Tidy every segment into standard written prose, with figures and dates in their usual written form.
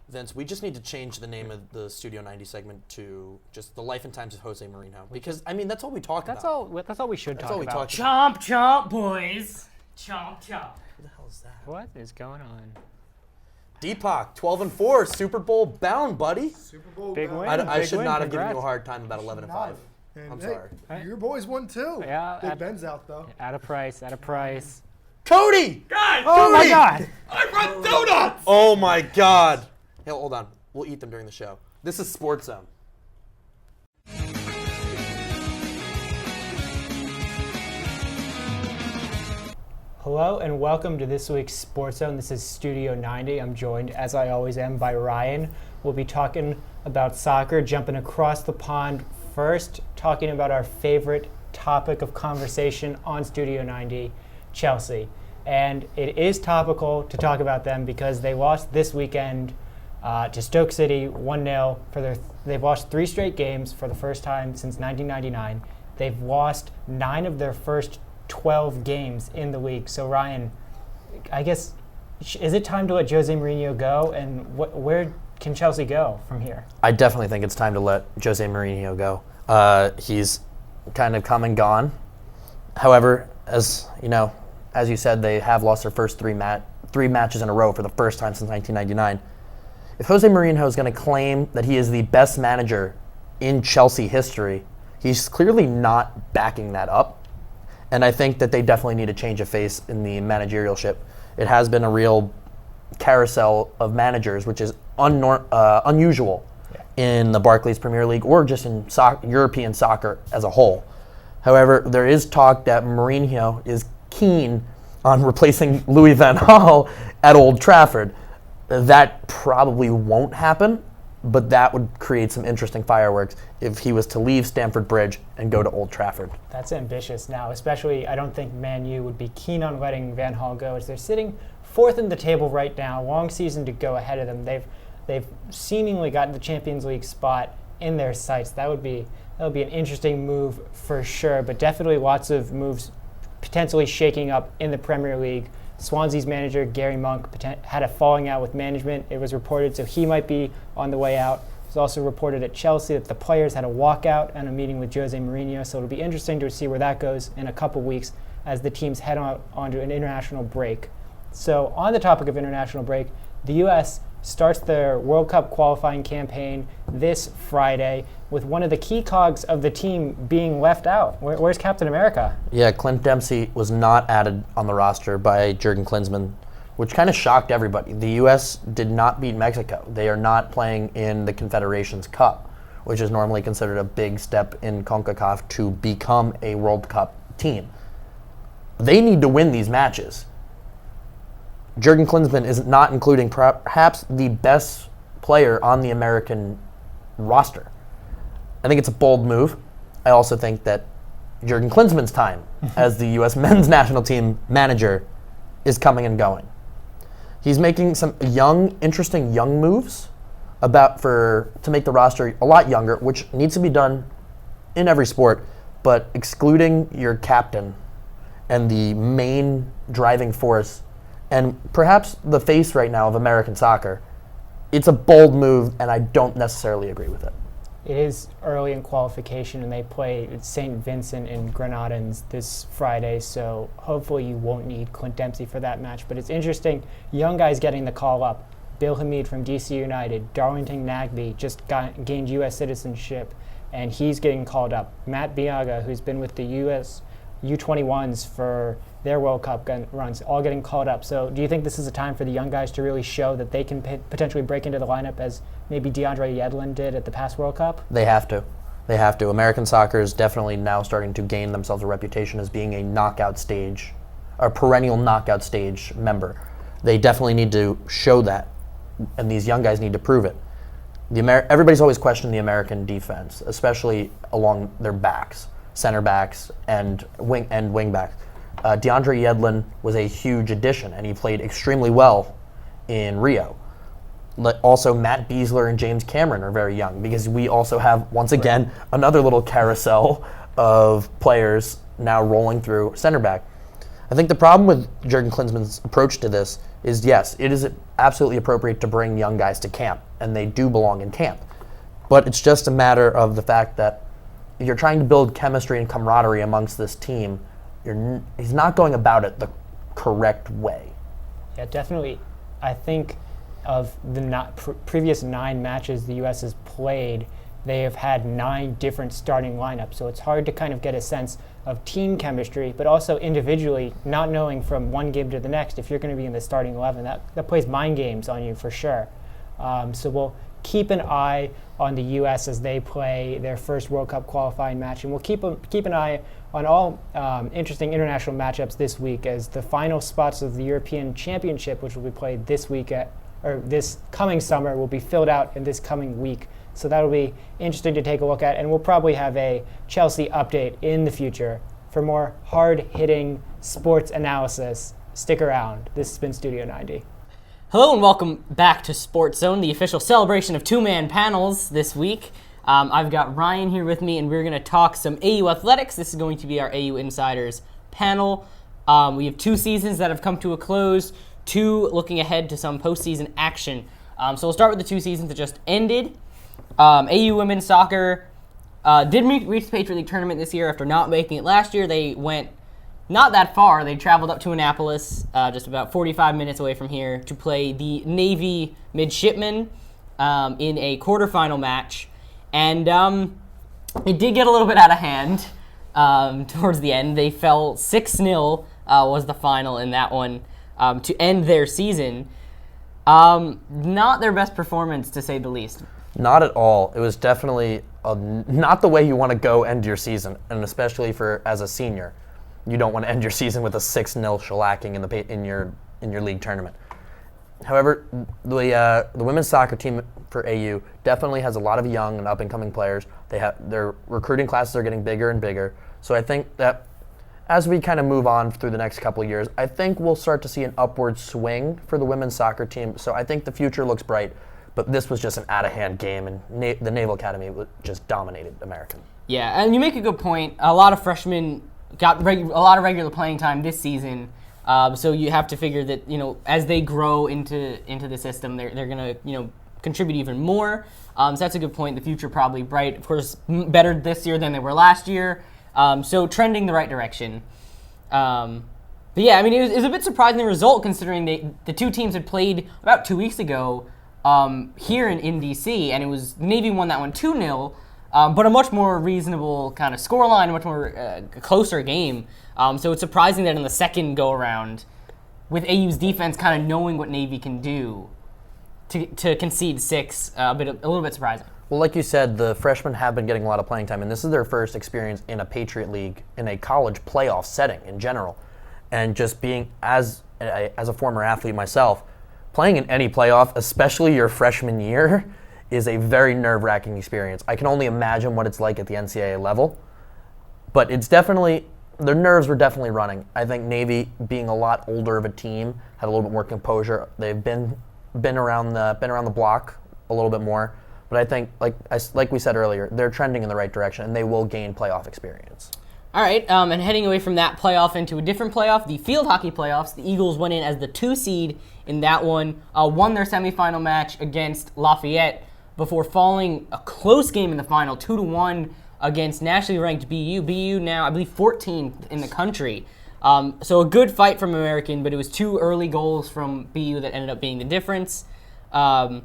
Vince, we just need to change the name of the Studio 90 segment to just the life and times of Jose Mourinho. Because, I mean, that's all we talk about. That's all we should talk about. Chomp, chomp, boys. Chomp, chomp. Who the hell is that? What is going on? Deepak, 12-4, Super Bowl bound, buddy. Super Bowl Big bound. win. I should not have given Congrats. you a hard time about 11-5. And I'm hey, sorry. Your boys won too. Yeah, Big Ben's out though. At a price. Cody! Guys, Oh my God! I brought donuts! Oh my God. Hey, hold on. We'll eat them during the show. This is SportsZone. Hello and welcome to this week's SportsZone. This is Studio 90. I'm joined, as I always am, by Ryan. We'll be talking about soccer, jumping across the pond first, talking about our favorite topic of conversation on Studio 90, Chelsea. And it is topical to talk about them because they lost this weekend to Stoke City 1-0. They've lost 3 straight games for the first time since 1999. They've lost 9 of their first 12 games in the league. So Ryan, I guess, is it time to let Jose Mourinho go? And where can Chelsea go from here? I definitely think it's time to let Jose Mourinho go. He's kind of come and gone. However, as you said, they have lost their first three matches in a row for the first time since 1999. If Jose Mourinho is going to claim that he is the best manager in Chelsea history, he's clearly not backing that up. And I think that they definitely need a change of face in the managerialship. It has been a real carousel of managers, which is unusual in the Barclays Premier League or just in European soccer as a whole. However, there is talk that Mourinho is keen on replacing Louis van Gaal at Old Trafford. That probably won't happen, but that would create some interesting fireworks if he was to leave Stamford Bridge and go to Old Trafford. That's ambitious now, especially I don't think Man U would be keen on letting Van Gaal go as they're sitting 4th in the table right now, long season to go ahead of them. They've seemingly gotten the Champions League spot in their sights. That would be an interesting move for sure, but definitely lots of moves potentially shaking up in the Premier League. Swansea's manager, Gary Monk, had a falling out with management. It was reported, so he might be on the way out. It was also reported at Chelsea that the players had a walkout and a meeting with Jose Mourinho, so it'll be interesting to see where that goes in a couple weeks as the teams head onto an international break. So on the topic of international break, the U.S. starts their World Cup qualifying campaign this Friday with one of the key cogs of the team being left out. Where's Captain America? Yeah, Clint Dempsey was not added on the roster by Jurgen Klinsmann, which kind of shocked everybody. The U.S. did not beat Mexico. They are not playing in the Confederations Cup, which is normally considered a big step in CONCACAF to become a World Cup team. They need to win these matches. Jurgen Klinsmann is not including perhaps the best player on the American roster. I think it's a bold move. I also think that Jurgen Klinsmann's time as the U.S. men's national team manager is coming and going. He's making some interesting young moves to make the roster a lot younger, which needs to be done in every sport, but excluding your captain and the main driving force and perhaps the face right now of American soccer, it's a bold move, and I don't necessarily agree with it. It is early in qualification, and they play St. Vincent and Grenadines this Friday, so hopefully you won't need Clint Dempsey for that match. But it's interesting, young guys getting the call up. Bill Hamid from DC United, Darlington Nagbe just gained U.S. citizenship, and he's getting called up. Matt Biaga, who's been with the U.S. U21s for their World Cup runs, all getting called up. So do you think this is a time for the young guys to really show that they can potentially break into the lineup as maybe DeAndre Yedlin did at the past World Cup? They have to. American soccer is definitely now starting to gain themselves a reputation as being a knockout stage, a perennial knockout stage member. They definitely need to show that, and these young guys need to prove it. Everybody's always questioned the American defense, especially along their backs, center backs and wing backs. DeAndre Yedlin was a huge addition, and he played extremely well in Rio. Also, Matt Beasler and James Cameron are very young because we also have, once again, another little carousel of players now rolling through center back. I think the problem with Jurgen Klinsmann's approach to this is, yes, it is absolutely appropriate to bring young guys to camp, and they do belong in camp. But it's just a matter of the fact that if you're trying to build chemistry and camaraderie amongst this team, he's not going about it the correct way. Yeah, definitely. I think of the previous 9 matches the U.S. has played, they have had 9 different starting lineups. So it's hard to kind of get a sense of team chemistry, but also individually, not knowing from one game to the next if you're going to be in the starting 11. That plays mind games on you for sure. So we'll keep an eye on the U.S. as they play their first World Cup qualifying match, and we'll keep an eye on all interesting international matchups this week as the final spots of the European Championship, which will be played this coming summer, will be filled out in this coming week. So that'll be interesting to take a look at, and we'll probably have a Chelsea update in the future. For more hard-hitting sports analysis, stick around. This has been Studio 90. Hello and welcome back to SportsZone, the official celebration of 2-man panels this week. I've got Ryan here with me, and we're going to talk some AU athletics. This is going to be our AU Insiders panel. We have 2 seasons that have come to a close, 2 looking ahead to some postseason action. So we'll start with the 2 seasons that just ended. AU women's soccer did reach the Patriot League Tournament this year after not making it last year. They went not that far. They traveled up to Annapolis, just about 45 minutes away from here, to play the Navy Midshipmen in a quarterfinal match. And it did get a little bit out of hand towards the end. They fell 6-0 was the final in that one to end their season. Not their best performance, to say the least. Not at all. It was definitely not the way you want to go end your season, and especially as a senior. You don't want to end your season with a 6-0 shellacking in your league tournament. However, the women's soccer team for AU definitely has a lot of young and up-and-coming players. Their recruiting classes are getting bigger and bigger. So I think that as we kind of move on through the next couple of years, I think we'll start to see an upward swing for the women's soccer team. So I think the future looks bright. But this was just an out-of-hand game, and the Naval Academy just dominated American. Yeah, and you make a good point. A lot of freshmen got a lot of regular playing time this season. So you have to figure that, as they grow into the system, they're going to, contribute even more. So that's a good point. The future probably bright. Of course, better this year than they were last year. So trending the right direction. But yeah, it was a bit surprising the result, considering the 2 teams had played about 2 weeks ago here in DC, and it was Navy won that one 2-0. But a much more reasonable kind of scoreline, a much more closer game. So it's surprising that in the second go-around, with AU's defense kind of knowing what Navy can do, to concede 6, a little bit surprising. Well, like you said, the freshmen have been getting a lot of playing time, and this is their first experience in a Patriot League, in a college playoff setting in general. And just being, as a former athlete myself, playing in any playoff, especially your freshman year, is a very nerve-wracking experience. I can only imagine what it's like at the NCAA level, but it's definitely, their nerves were definitely running. I think Navy, being a lot older of a team, had a little bit more composure. They've been around the block a little bit more, but I think, like we said earlier, they're trending in the right direction, and they will gain playoff experience. All right, and heading away from that playoff into a different playoff, the field hockey playoffs, the Eagles went in as the 2 seed in that one, won their semifinal match against Lafayette before falling a close game in the final, 2-1 against nationally ranked BU. BU now, I believe, 14th in the country. So a good fight from American, but it was 2 early goals from BU that ended up being the difference. But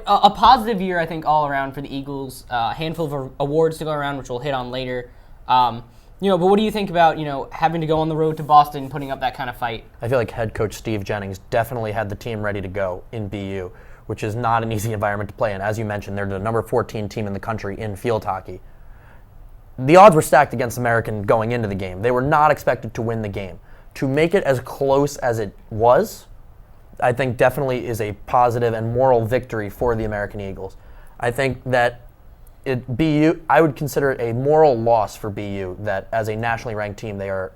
a positive year, I think, all around for the Eagles. A handful of awards to go around, which we'll hit on later. But what do you think about, having to go on the road to Boston, putting up that kind of fight? I feel like head coach Steve Jennings definitely had the team ready to go in BU, which is not an easy environment to play in. As you mentioned, they're the number 14 team in the country in field hockey. The odds were stacked against American going into the game. They were not expected to win the game. To make it as close as it was, I think definitely is a positive and moral victory for the American Eagles. I think that BU, I would consider it a moral loss for BU that as a nationally ranked team, they are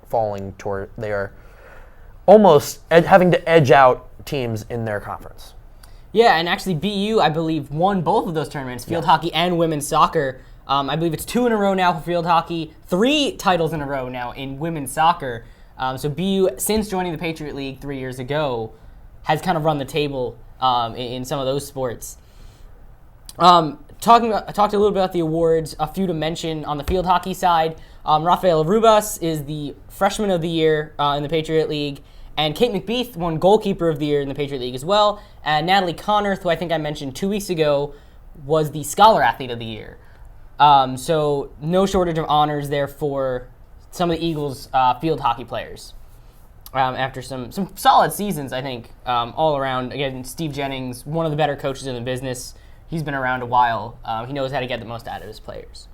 almost having to edge out teams in their conference. Yeah, and actually BU, I believe, won both of those tournaments, field hockey and women's soccer. I believe it's 2 in a row now for field hockey, 3 titles in a row now in women's soccer. So BU, since joining the Patriot League 3 years ago, has kind of run the table in some of those sports. I talked a little bit about the awards. A few to mention on the field hockey side. Rafael Rubas is the Freshman of the Year in the Patriot League, and Kate McBeath won Goalkeeper of the Year in the Patriot League as well. And Natalie Connorth, who I think I mentioned 2 weeks ago, was the Scholar Athlete of the Year. So no shortage of honors there for some of the Eagles' field hockey players. After some solid seasons, I think, all around. Again, Steve Jennings, one of the better coaches in the business. He's been around a while. He knows how to get the most out of his players.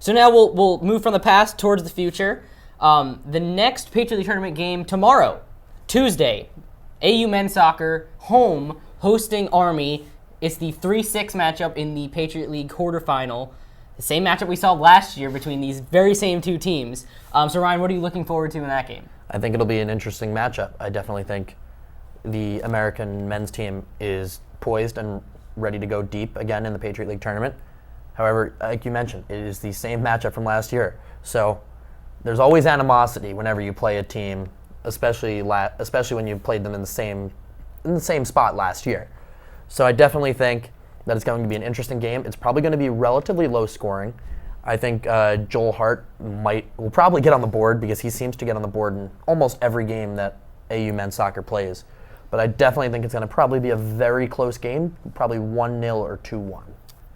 So now we'll move from the past towards the future. The next Patriot League tournament game tomorrow, Tuesday, AU men's soccer, home, hosting Army. It's the 3-6 matchup in the Patriot League quarterfinal. The same matchup we saw last year between these very same two teams. So Ryan, what are you looking forward to in that game? I think it'll be an interesting matchup. I definitely think the American men's team is poised and ready to go deep again in the Patriot League tournament. However, like you mentioned, it is the same matchup from last year. So there's always animosity whenever you play a team, especially when you played them in the same spot last year. So I definitely think that it's going to be an interesting game. It's probably going to be relatively low scoring. I think Joel Hart will probably get on the board because he seems to get on the board in almost every game that AU men's soccer plays. But I definitely think it's going to probably be a very close game, probably 1-0 or 2-1.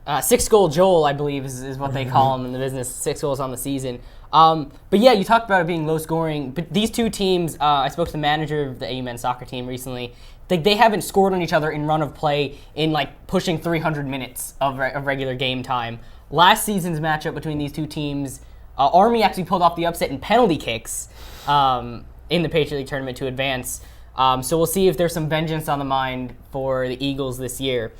6-goal Joel, I believe, is what they call him in the business. 6 goals on the season. But yeah, you talked about it being low scoring. But these two teams, I spoke to the manager of the AU men's soccer team recently. They haven't scored on each other in run of play in like pushing 300 minutes of regular game time. Last season's matchup between these two teams, Army actually pulled off the upset in penalty kicks in the Patriot League tournament to advance. So we'll see if there's some vengeance on the mind for the Eagles this year.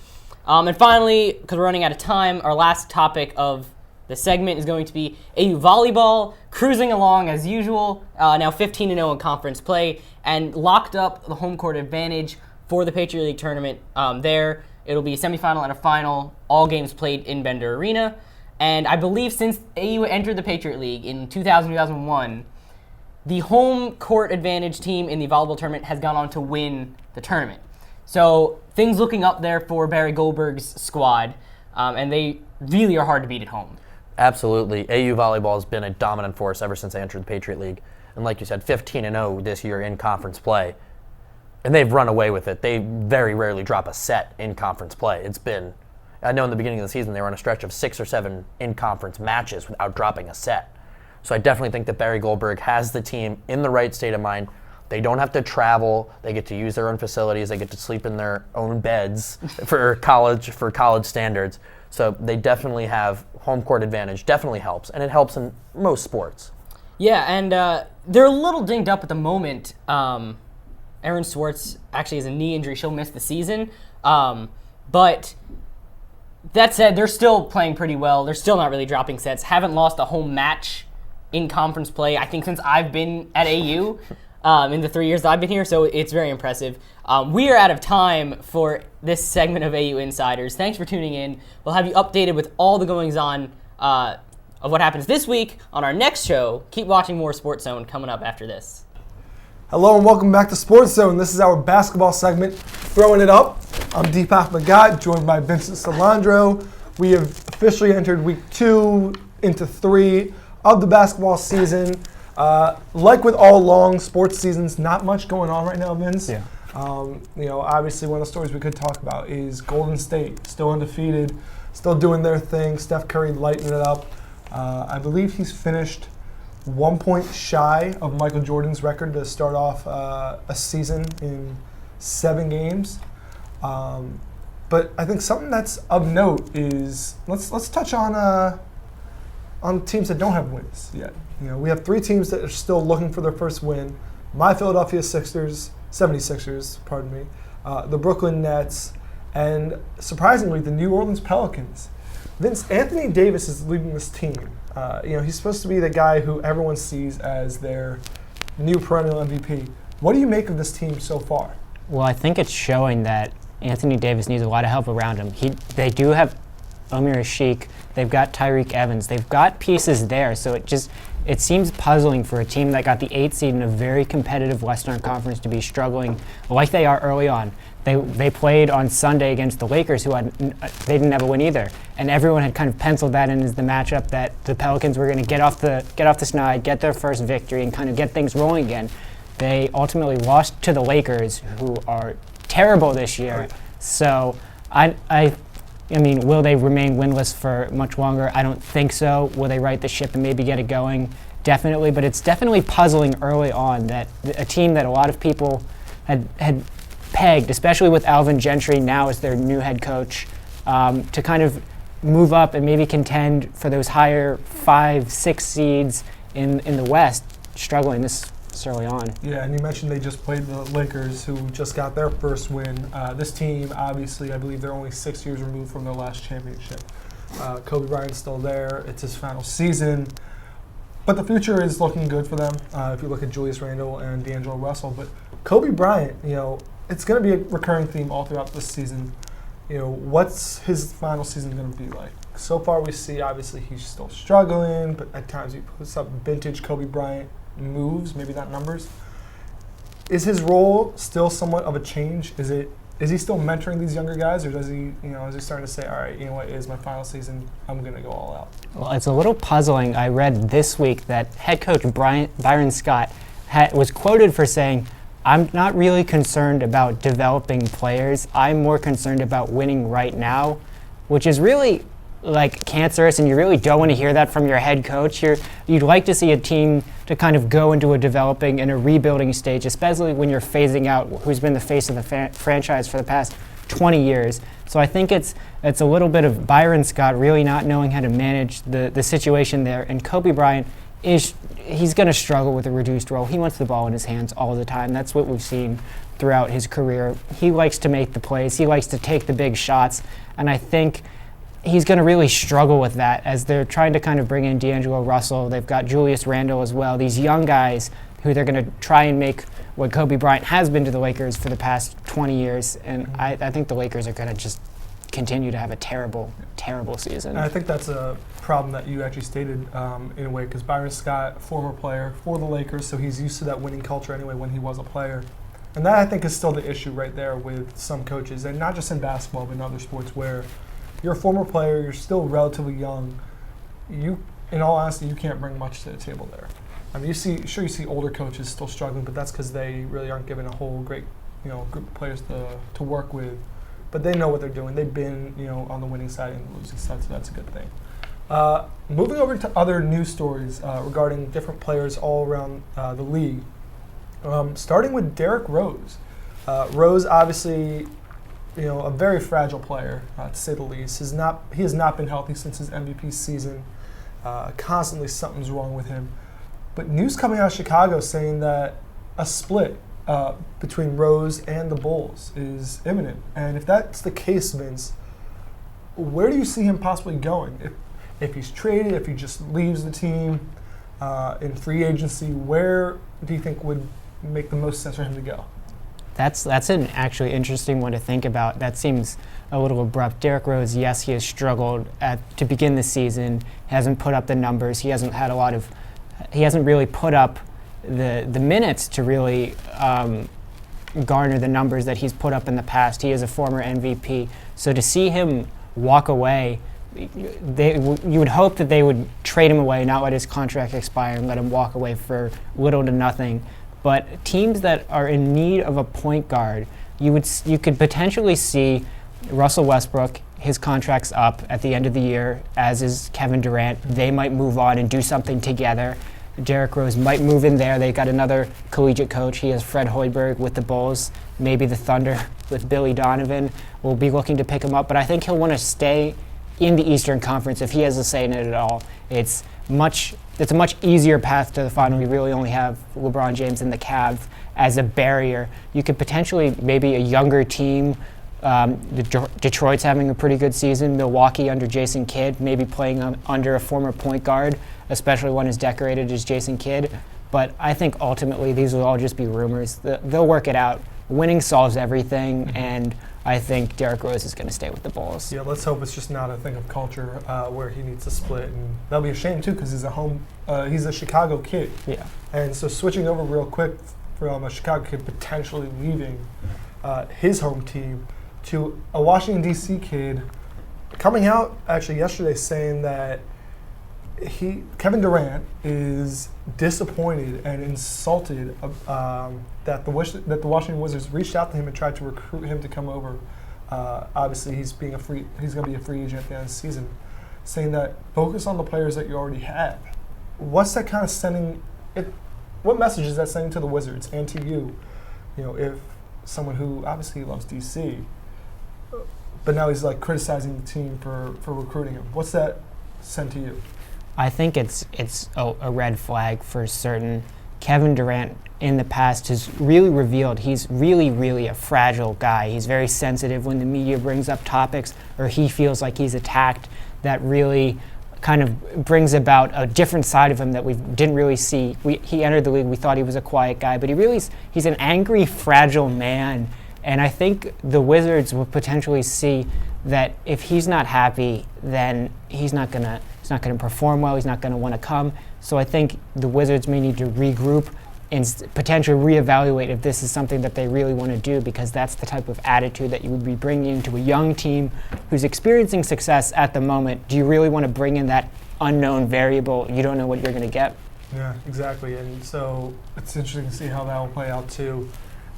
And finally, because we're running out of time, our last topic of the segment is going to be AU volleyball, cruising along as usual, now 15-0 in conference play, and locked up the home court advantage for the Patriot League tournament there. It'll be a semifinal and a final, all games played in Bender Arena. And I believe since AU entered the Patriot League in 2000-2001, the home court advantage team in the volleyball tournament has gone on to win the tournament. So things looking up there for Barry Goldberg's squad, and they really are hard to beat at home. Absolutely. AU volleyball has been a dominant force ever since they entered the Patriot League. And like you said, 15-0 this year in conference play. And they've run away with it. They very rarely drop a set in conference play. I know in the beginning of the season they were on a stretch of 6 or 7 in-conference matches without dropping a set. So I definitely think that Barry Goldberg has the team in the right state of mind. They don't have to travel. They get to use their own facilities. They get to sleep in their own beds for college standards. So they definitely have home court advantage. Definitely helps, and it helps in most sports. Yeah, and they're a little dinged up at the moment. Erin Swartz actually has a knee injury. She'll miss the season. But that said, they're still playing pretty well. They're still not really dropping sets. Haven't lost a home match in conference play, I think, since I've been at AU in the 3 years that I've been here, so it's very impressive. We are out of time for this segment of AU Insiders. Thanks for tuning in. We'll have you updated with all the goings-on of what happens this week on our next show. Keep watching more SportsZone coming up after this. Hello and welcome back to SportsZone. This is our basketball segment, Throwing It Up. I'm Deepak Magat, joined by Vincent Salandro. We have officially entered week 2 into 3 of the basketball season. Like with all long sports seasons, not much going on right now, Vince. Yeah. Obviously one of the stories we could talk about is Golden State, still undefeated, still doing their thing. Steph Curry lighting it up. I believe he's finished 1 point shy of Michael Jordan's record to start off a season in 7 games. But I think something that's of note is let's touch on teams that don't have wins yet. We have 3 teams that are still looking for their first win. My Philadelphia 76ers, pardon me, the Brooklyn Nets, and surprisingly, the New Orleans Pelicans. Vince, Anthony Davis is leading this team. He's supposed to be the guy who everyone sees as their new perennial MVP. What do you make of this team so far? Well, I think it's showing that Anthony Davis needs a lot of help around him. They do have Omir Sheik. They've got Tyreek Evans. They've got pieces there, so it seems puzzling for a team that got the 8th seed in a very competitive Western Conference to be struggling like they are early on. They played on Sunday against the Lakers, they didn't have a win either, and everyone had kind of penciled that in as the matchup that the Pelicans were going to get off the snide, get their first victory, and kind of get things rolling again. They ultimately lost to the Lakers, who are terrible this year. So I mean, will they remain winless for much longer? I don't think so. Will they right the ship and maybe get it going? Definitely, but it's definitely puzzling early on that a team that a lot of people had pegged, especially with Alvin Gentry now as their new head coach, to kind of move up and maybe contend for those higher 5-6 seeds in the West, struggling this early on. Yeah, and you mentioned they just played the Lakers, who just got their first win. This team, obviously, I believe they're only 6 years removed from their last championship. Kobe Bryant's still there. It's his final season. But the future is looking good for them if you look at Julius Randle and D'Angelo Russell. But Kobe Bryant, it's going to be a recurring theme all throughout this season. What's his final season going to be like? So far we see, obviously, he's still struggling, but at times he puts up vintage Kobe Bryant moves, maybe not numbers. Is his role still somewhat of a change? Is he still mentoring these younger guys, or does he, is he starting to say, all right, what, it is my final season, I'm going to go all out? Well, it's a little puzzling. I read this week that head coach Byron Scott was quoted for saying, I'm not really concerned about developing players. I'm more concerned about winning right now, which is really cancerous, and you really don't want to hear that from your head coach. You'd like to see a team to kind of go into a developing and a rebuilding stage, especially when you're phasing out who's been the face of the franchise for the past 20 years. So I think it's a little bit of Byron Scott really not knowing how to manage the situation there, and Kobe Bryant he's going to struggle with a reduced role. He wants the ball in his hands all the time. That's what we've seen throughout his career. He likes to make the plays. He likes to take the big shots, and I think he's going to really struggle with that as they're trying to kind of bring in D'Angelo Russell. They've got Julius Randle as well, these young guys who they're going to try and make what Kobe Bryant has been to the Lakers for the past 20 years. And I think the Lakers are going to just continue to have a terrible, terrible season. And I think that's a problem that you actually stated in a way, because Byron Scott, former player for the Lakers, so he's used to that winning culture anyway when he was a player. And that, I think, is still the issue right there with some coaches, and not just in basketball, but in other sports, where you're a former player, you're still relatively young. In all honesty, you can't bring much to the table there. I mean, you see older coaches still struggling, but that's because they really aren't given a whole great, group of players to work with. But they know what they're doing. They've been, on the winning side and the losing side, so that's a good thing. Moving over to other news stories regarding different players all around the league. Starting with Derrick Rose. Rose, obviously, a very fragile player, to say the least. He has not been healthy since his MVP season. Constantly something's wrong with him. But news coming out of Chicago saying that a split between Rose and the Bulls is imminent. And if that's the case, Vince, where do you see him possibly going? If he's traded, if he just leaves the team in free agency, where do you think would make the most sense for him to go? That's an actually interesting one to think about. That seems a little abrupt. Derrick Rose, yes, he has struggled to begin the season. He hasn't put up the numbers. He hasn't really put up the minutes to really garner the numbers that he's put up in the past. He is a former MVP. So to see him walk away, you would hope that they would trade him away, not let his contract expire, and let him walk away for little to nothing. But teams that are in need of a point guard, you could potentially see Russell Westbrook, his contract's up at the end of the year, as is Kevin Durant. They might move on and do something together. Derrick Rose might move in there. They got another collegiate coach. He has Fred Hoiberg with the Bulls. Maybe the Thunder with Billy Donovan will be looking to pick him up. But I think he'll want to stay in the Eastern Conference if he has a say in it at all. It's a much easier path to the final. You really only have LeBron James and the Cavs as a barrier. You could potentially maybe a younger team. Detroit's having a pretty good season. Milwaukee under Jason Kidd, maybe playing under a former point guard, especially one as decorated as Jason Kidd. But I think ultimately these will all just be rumors. They'll work it out. Winning solves everything, and I think Derrick Rose is going to stay with the Bulls. Yeah, let's hope it's just not a thing of culture where he needs to split, and that'll be a shame too because he's a Chicago kid. Yeah. And so switching over real quick from a Chicago kid potentially leaving his home team to a Washington D.C. kid coming out actually yesterday saying that Kevin Durant is disappointed and insulted that the Washington Wizards reached out to him and tried to recruit him to come over. Obviously, he's going to be a free agent at the end of the season, saying that focus on the players that you already have. What's that kind of sending? What message is that sending to the Wizards and to you? You know, if someone who obviously loves DC, but now he's like criticizing the team for recruiting him. What's that send to you? I think it's a red flag for certain. Kevin Durant in the past has really revealed he's really a fragile guy. He's very sensitive when the media brings up topics or he feels like he's attacked. That really kind of brings about a different side of him that we didn't really see. He entered the league, we thought he was a quiet guy, but he's an angry, fragile man. And I think the Wizards will potentially see that if he's not happy, then he's not gonna perform well. He's not gonna want to come. So I think the Wizards may need to regroup and potentially reevaluate if this is something that they really want to do, because that's the type of attitude that you would be bringing into a young team who's experiencing success at the moment. Do you really want to bring in that unknown variable? You don't know what you're going to get. Yeah, exactly. And so it's interesting to see how that will play out too.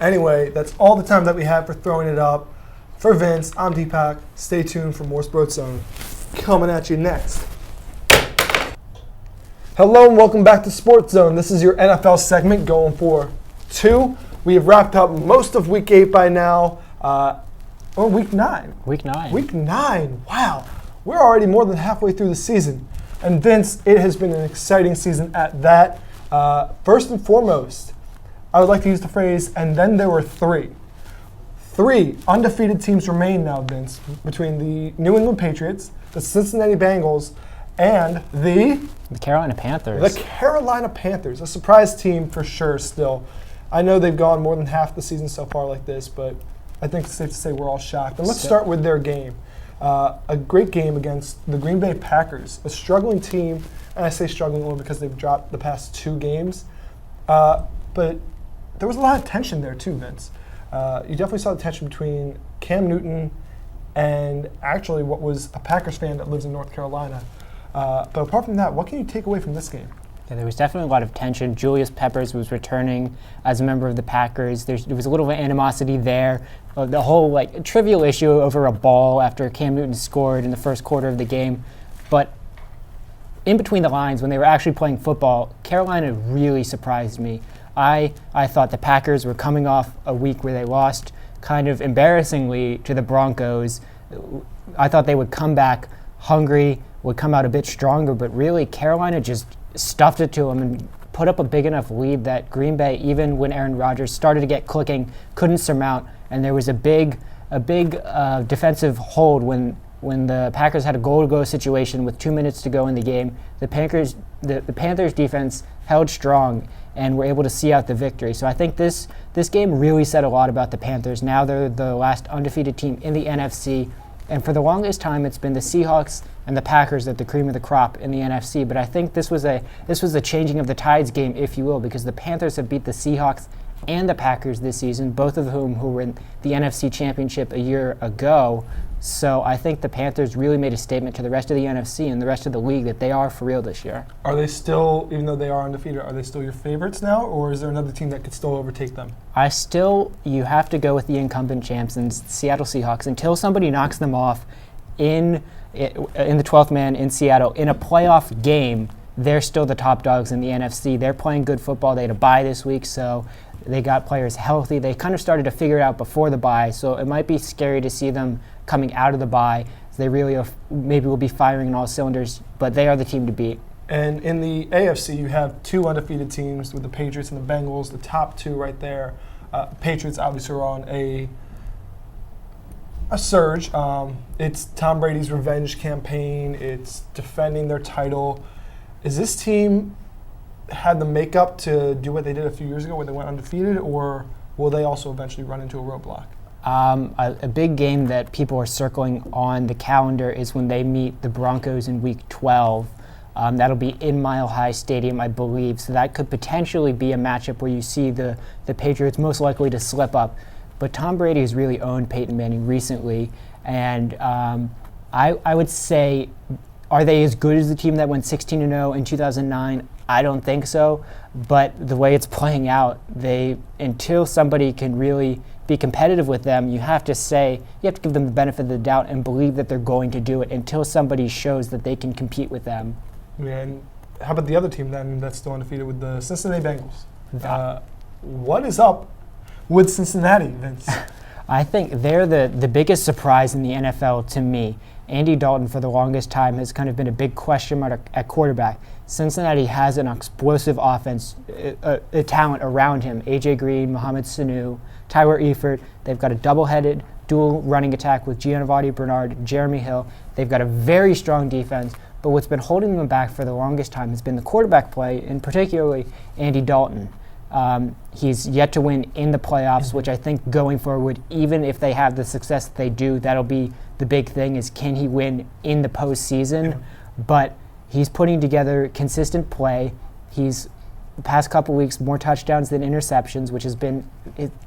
Anyway, that's all the time that we have for Throwing It Up. For Vince, I'm Deepak. Stay tuned for more SportsZone coming at you next. Hello and welcome back to SportsZone. This is your NFL segment going for 2. We have wrapped up most of Week 8 by now. Week 9. Week 9. Week 9. Wow. We're already more than halfway through the season. And Vince, it has been an exciting season at that. First and foremost, I would like to use the phrase, and then there were 3. 3 undefeated teams remain now, Vince, between the New England Patriots, the Cincinnati Bengals, and the Carolina Panthers. The Carolina Panthers, a surprise team for sure still. I know they've gone more than half the season so far like this, but I think it's safe to say we're all shocked. And let's start with their game. A great game against the Green Bay Packers, a struggling team, and I say struggling only because they've dropped the past 2 games. But there was a lot of tension there too, Vince. You definitely saw the tension between Cam Newton and actually what was a Packers fan that lives in North Carolina. But apart from that, what can you take away from this game? Yeah, there was definitely a lot of tension. Julius Peppers was returning as a member of the Packers. There was a little bit of animosity there. The whole trivial issue over a ball after Cam Newton scored in the first quarter of the game. But in between the lines, when they were actually playing football, Carolina really surprised me. I thought the Packers were coming off a week where they lost kind of embarrassingly to the Broncos. I thought they would come back hungry, would come out a bit stronger, but really Carolina just stuffed it to them and put up a big enough lead that Green Bay, even when Aaron Rodgers started to get clicking, couldn't surmount. And there was a big defensive hold when the Packers had a goal-to-go situation with 2 minutes to go in the game. The Panthers defense held strong and were able to see out the victory. So I think this game really said a lot about the Panthers. Now they're the last undefeated team in the NFC. And for the longest time, it's been the Seahawks and the Packers that the cream of the crop in the NFC. But I think this was a changing of the tides game, if you will, because the Panthers have beat the Seahawks and the Packers this season, both of whom who were in the NFC Championship a year ago. So I think the Panthers really made a statement to the rest of the NFC and the rest of the league that they are for real this year. Are they still, even though they are undefeated, are they still your favorites now, or is there another team that could still overtake them? You have to go with the incumbent champs and Seattle Seahawks until somebody knocks them off in the 12th man in Seattle in a playoff game. They're still the top dogs in the NFC. They're playing good football. They had a bye this week, so they got players healthy. They kind of started to figure it out before the bye, so it might be scary to see them coming out of the bye. They really maybe will be firing on all cylinders, but they are the team to beat. And in the AFC, you have 2 undefeated teams with the Patriots and the Bengals, the top 2 right there. Patriots obviously are on a surge. It's Tom Brady's revenge campaign. It's defending their title. Is this team had the makeup to do what they did a few years ago when they went undefeated, or will they also eventually run into a roadblock? A big game that people are circling on the calendar is when they meet the Broncos in Week 12. That'll be in Mile High Stadium, I believe. So that could potentially be a matchup where you see the Patriots most likely to slip up. But Tom Brady has really owned Peyton Manning recently. And I would say, are they as good as the team that went 16-0 in 2009? I don't think so. But the way it's playing out, until somebody can really be competitive with them, you have to give them the benefit of the doubt and believe that they're going to do it until somebody shows that they can compete with them. And how about the other team then that's still undefeated with the Cincinnati Bengals? What is up with Cincinnati, Vince? I think they're the biggest surprise in the NFL to me. Andy Dalton, for the longest time, has kind of been a big question mark at quarterback. Cincinnati has an explosive offense, a talent around him. A.J. Green, Mohamed Sanu, Tyler Eifert. They've got a double-headed dual running attack with Giovanni Bernard, Jeremy Hill. They've got a very strong defense, but what's been holding them back for the longest time has been the quarterback play, and particularly Andy Dalton. He's yet to win in the playoffs, which I think going forward, even if they have the success that they do, that'll be the big thing is can he win in the postseason? But he's putting together consistent play. He's, the past couple weeks, more touchdowns than interceptions, which has been,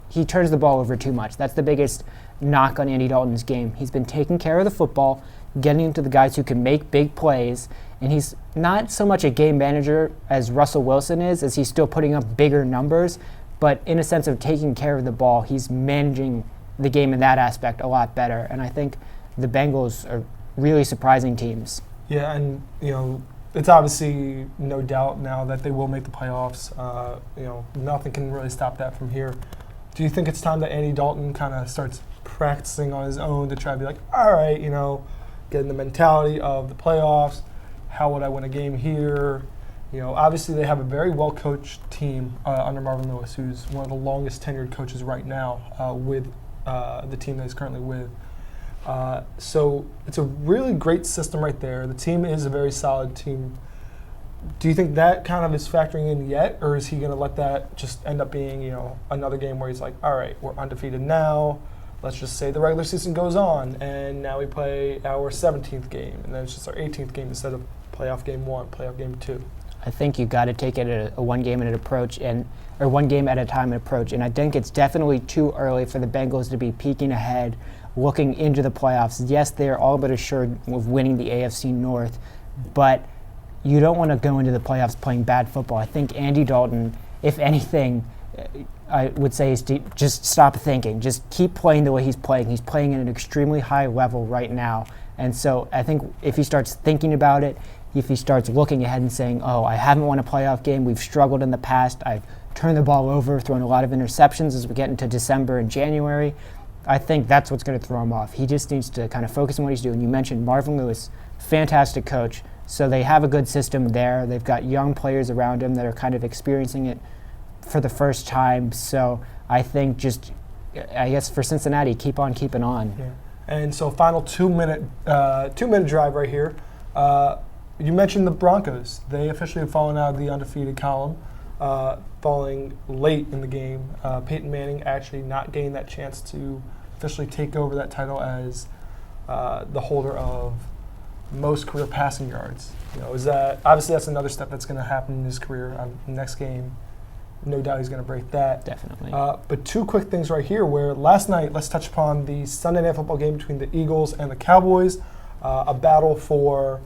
he turns the ball over too much. That's the biggest knock on Andy Dalton's game. He's been taking care of the football, getting into the guys who can make big plays, and he's not so much a game manager as Russell Wilson is, as he's still putting up bigger numbers, but in a sense of taking care of the ball, he's managing the game in that aspect a lot better, and I think the Bengals are really surprising teams. Yeah, and it's obviously no doubt now that they will make the playoffs. Nothing can really stop that from here. Do you think it's time that Andy Dalton kind of starts practicing on his own to try to be like, all right, getting the mentality of the playoffs, how would I win a game here? Obviously they have a very well-coached team under Marvin Lewis, who's one of the longest tenured coaches right now with the team that he's currently with. So it's a really great system right there. The team is a very solid team. Do you think that kind of is factoring in yet, or is he going to let that just end up being, another game where he's like, all right, we're undefeated now. Let's just say the regular season goes on, and now we play our 17th game, and then it's just our 18th game instead of playoff game 1, playoff game 2. I think you got to take it a one game at an approach, or one game at a time approach. And I think it's definitely too early for the Bengals to be peeking ahead, looking into the playoffs. Yes, they're all but assured of winning the AFC North, but you don't want to go into the playoffs playing bad football. I think Andy Dalton, if anything, I would say is to just stop thinking. Just keep playing the way he's playing. He's playing at an extremely high level right now. And so I think if he starts thinking about it, if he starts looking ahead and saying, oh, I haven't won a playoff game, we've struggled in the past, I've turned the ball over, thrown a lot of interceptions as we get into December and January, I think that's what's going to throw him off. He just needs to kind of focus on what he's doing. You mentioned Marvin Lewis, fantastic coach. So they have a good system there. They've got young players around him that are kind of experiencing it for the first time. So I think I guess for Cincinnati, keep on keeping on. Yeah. And so final 2-minute drive right here. You mentioned the Broncos. They officially have fallen out of the undefeated column, falling late in the game. Peyton Manning actually not getting that chance to officially take over that title as the holder of most career passing yards. Is that obviously that's another step that's going to happen in his career. Next game, no doubt he's going to break that. Definitely. But two quick things right here. Where last night, let's touch upon the Sunday Night Football game between the Eagles and the Cowboys. A battle for,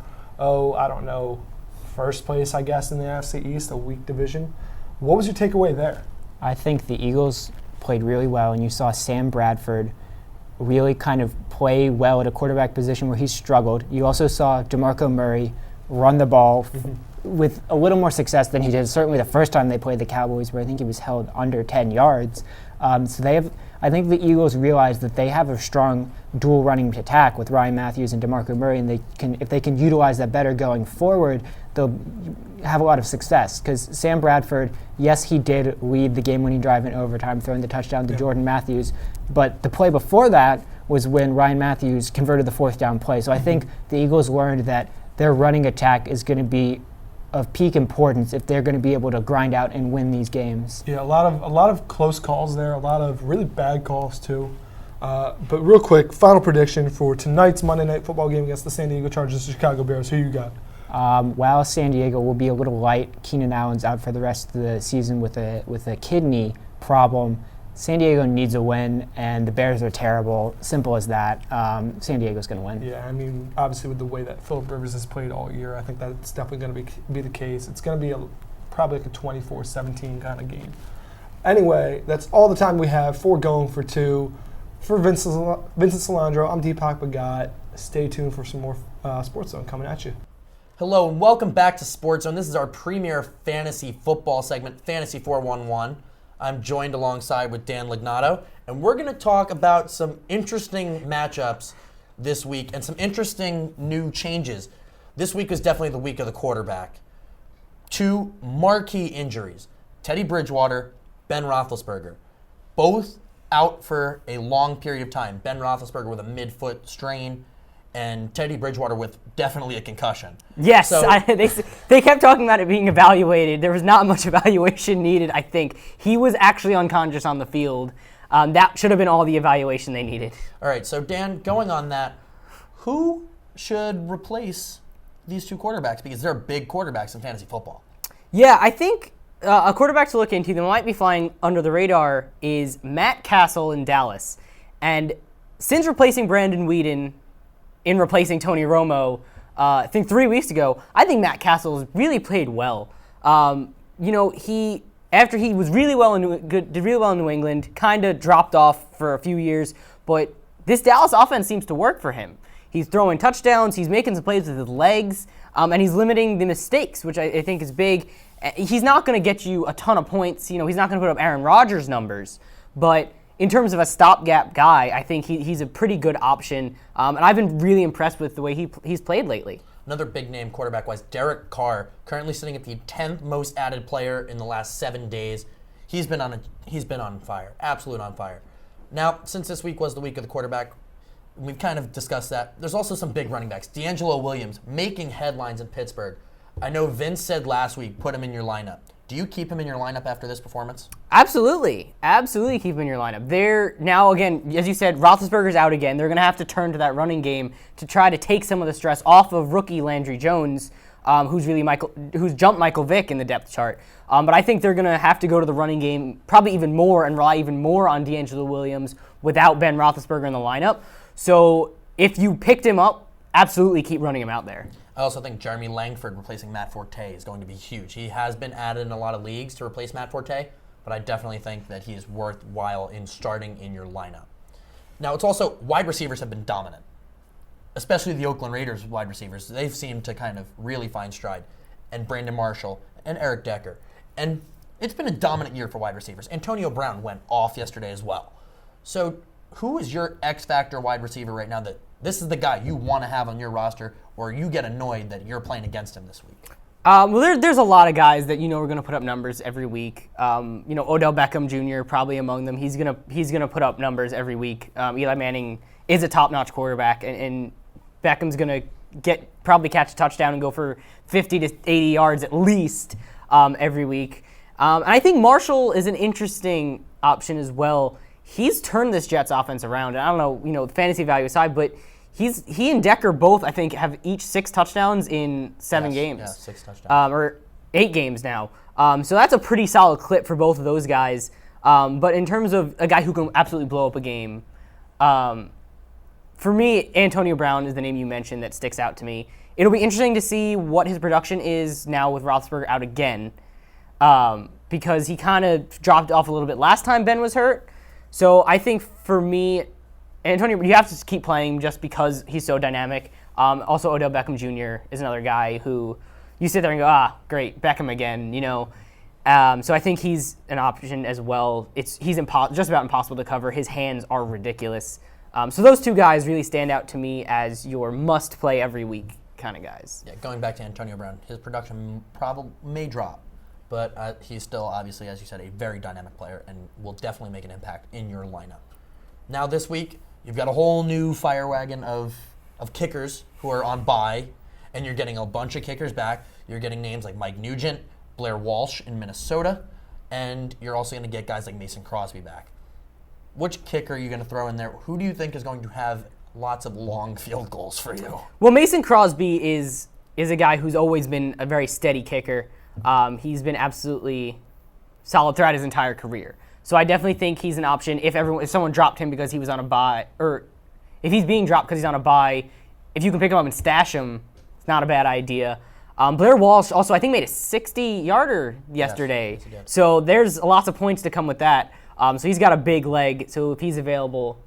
first place, I guess, in the NFC East, a weak division. What was your takeaway there? I think the Eagles played really well, and you saw Sam Bradford really kind of play well at a quarterback position where he struggled. You also saw DeMarco Murray run the ball with a little more success than he did certainly the first time they played the Cowboys, where I think he was held under 10 yards. I think the Eagles realize that they have a strong dual running attack with Ryan Matthews and DeMarco Murray, and if they can utilize that better going forward, they'll have a lot of success. Because Sam Bradford, yes, he did lead the game-winning drive in overtime, throwing the touchdown to Jordan Matthews, but the play before that was when Ryan Matthews converted the fourth down play. So I think the Eagles learned that their running attack is going to be of peak importance if they're going to be able to grind out and win these games. Yeah, a lot of close calls there, a lot of really bad calls too. But real quick, final prediction for tonight's Monday Night Football game against the San Diego Chargers and Chicago Bears. Who you got? While San Diego will be a little light, Keenan Allen's out for the rest of the season with a kidney problem. San Diego needs a win, and the Bears are terrible. Simple as that. San Diego's going to win. Yeah, I mean, obviously with the way that Phillip Rivers has played all year, I think that's definitely going to be the case. It's going to be probably like a 24-17 kind of game. Anyway, that's all the time we have for Going for Two. For Vincent Solandro, I'm Deepak Bhagat. Stay tuned for some more Sports Zone coming at you. Hello and welcome back to Sports Zone. This is our premier fantasy football segment, Fantasy 411. I'm joined alongside with Dan Lignato, and we're going to talk about some interesting matchups this week and some interesting new changes. This week was definitely the week of the quarterback. Two marquee injuries, Teddy Bridgewater, Ben Roethlisberger, both out for a long period of time. Ben Roethlisberger with a mid-foot strain, and Teddy Bridgewater with definitely a concussion. Yes, So- they kept talking about it being evaluated. There was not much evaluation needed, I think. He was actually unconscious on the field. That should have been all the evaluation they needed. All right, so Dan, going on that, who should replace these two quarterbacks? Because they're big quarterbacks in fantasy football. Yeah, I think a quarterback to look into that might be flying under the radar is Matt Castle in Dallas. And since replacing Brandon Weeden in replacing Tony Romo, I think 3 weeks ago, I think Matt Castle has really played well. After he was really well did really well in New England, kind of dropped off for a few years, but this Dallas offense seems to work for him. He's throwing touchdowns, he's making some plays with his legs, and he's limiting the mistakes, which I think is big. He's not going to get you a ton of points. He's not going to put up Aaron Rodgers numbers, but in terms of a stopgap guy, I think he's a pretty good option, and I've been really impressed with the way he's played lately. Another big name quarterback-wise, Derek Carr, currently sitting at the 10th most added player in the last 7 days. He's been on fire, absolute on fire. Now, since this week was the week of the quarterback, we've kind of discussed that. There's also some big running backs. D'Angelo Williams making headlines in Pittsburgh. I know Vince said last week, put him in your lineup. Do you keep him in your lineup after this performance? Absolutely keep him in your lineup. They're now, again, as you said, Roethlisberger's out again. They're going to have to turn to that running game to try to take some of the stress off of rookie Landry Jones, who's jumped Michael Vick in the depth chart. But I think they're going to have to go to the running game probably even more and rely even more on D'Angelo Williams without Ben Roethlisberger in the lineup. So if you picked him up, absolutely keep running him out there. I also think Jeremy Langford replacing Matt Forte is going to be huge. He has been added in a lot of leagues to replace Matt Forte, but I definitely think that he is worthwhile in starting in your lineup. Now, it's also wide receivers have been dominant, especially the Oakland Raiders wide receivers. They've seemed to kind of really find stride, and Brandon Marshall and Eric Decker. And it's been a dominant year for wide receivers. Antonio Brown went off yesterday as well. So who is your X-factor wide receiver right now that this is the guy you want to have on your roster, or you get annoyed that you're playing against him this week? There's a lot of guys that are going to put up numbers every week. Odell Beckham Jr. probably among them. He's gonna put up numbers every week. Eli Manning is a top-notch quarterback, and Beckham's gonna probably catch a touchdown and go for 50 to 80 yards at least every week. And I think Marshall is an interesting option as well. He's turned this Jets offense around. And I don't know, fantasy value aside, but he and Decker both, I think, have each 6 touchdowns in 7 games. Yeah, 6 touchdowns. Or 8 games now. So that's a pretty solid clip for both of those guys. But in terms of a guy who can absolutely blow up a game, for me, Antonio Brown is the name you mentioned that sticks out to me. It'll be interesting to see what his production is now with Roethlisberger out again, because he kind of dropped off a little bit last time Ben was hurt. So I think for me, Antonio, you have to keep playing just because he's so dynamic. Also, Odell Beckham Jr. is another guy who you sit there and go, great, Beckham again, So I think he's an option as well. He's just about impossible to cover. His hands are ridiculous. So those two guys really stand out to me as your must-play every week kind of guys. Yeah, going back to Antonio Brown, his production probably may drop, but he's still, obviously, as you said, a very dynamic player and will definitely make an impact in your lineup. Now this week, you've got a whole new fire wagon of kickers who are on bye, and you're getting a bunch of kickers back. You're getting names like Mike Nugent, Blair Walsh in Minnesota, and you're also going to get guys like Mason Crosby back. which kicker are you going to throw in there? Who do you think is going to have lots of long field goals for you? Well, Mason Crosby is a guy who's always been a very steady kicker. He's been absolutely solid throughout his entire career. So I definitely think he's an option if someone dropped him because he was on a bye, or if he's being dropped because he's on a bye, if you can pick him up and stash him, it's not a bad idea. Blair Walsh also, I think, made a 60-yarder yesterday. Yes, he did. So there's lots of points to come with that. So he's got a big leg. So if he's available,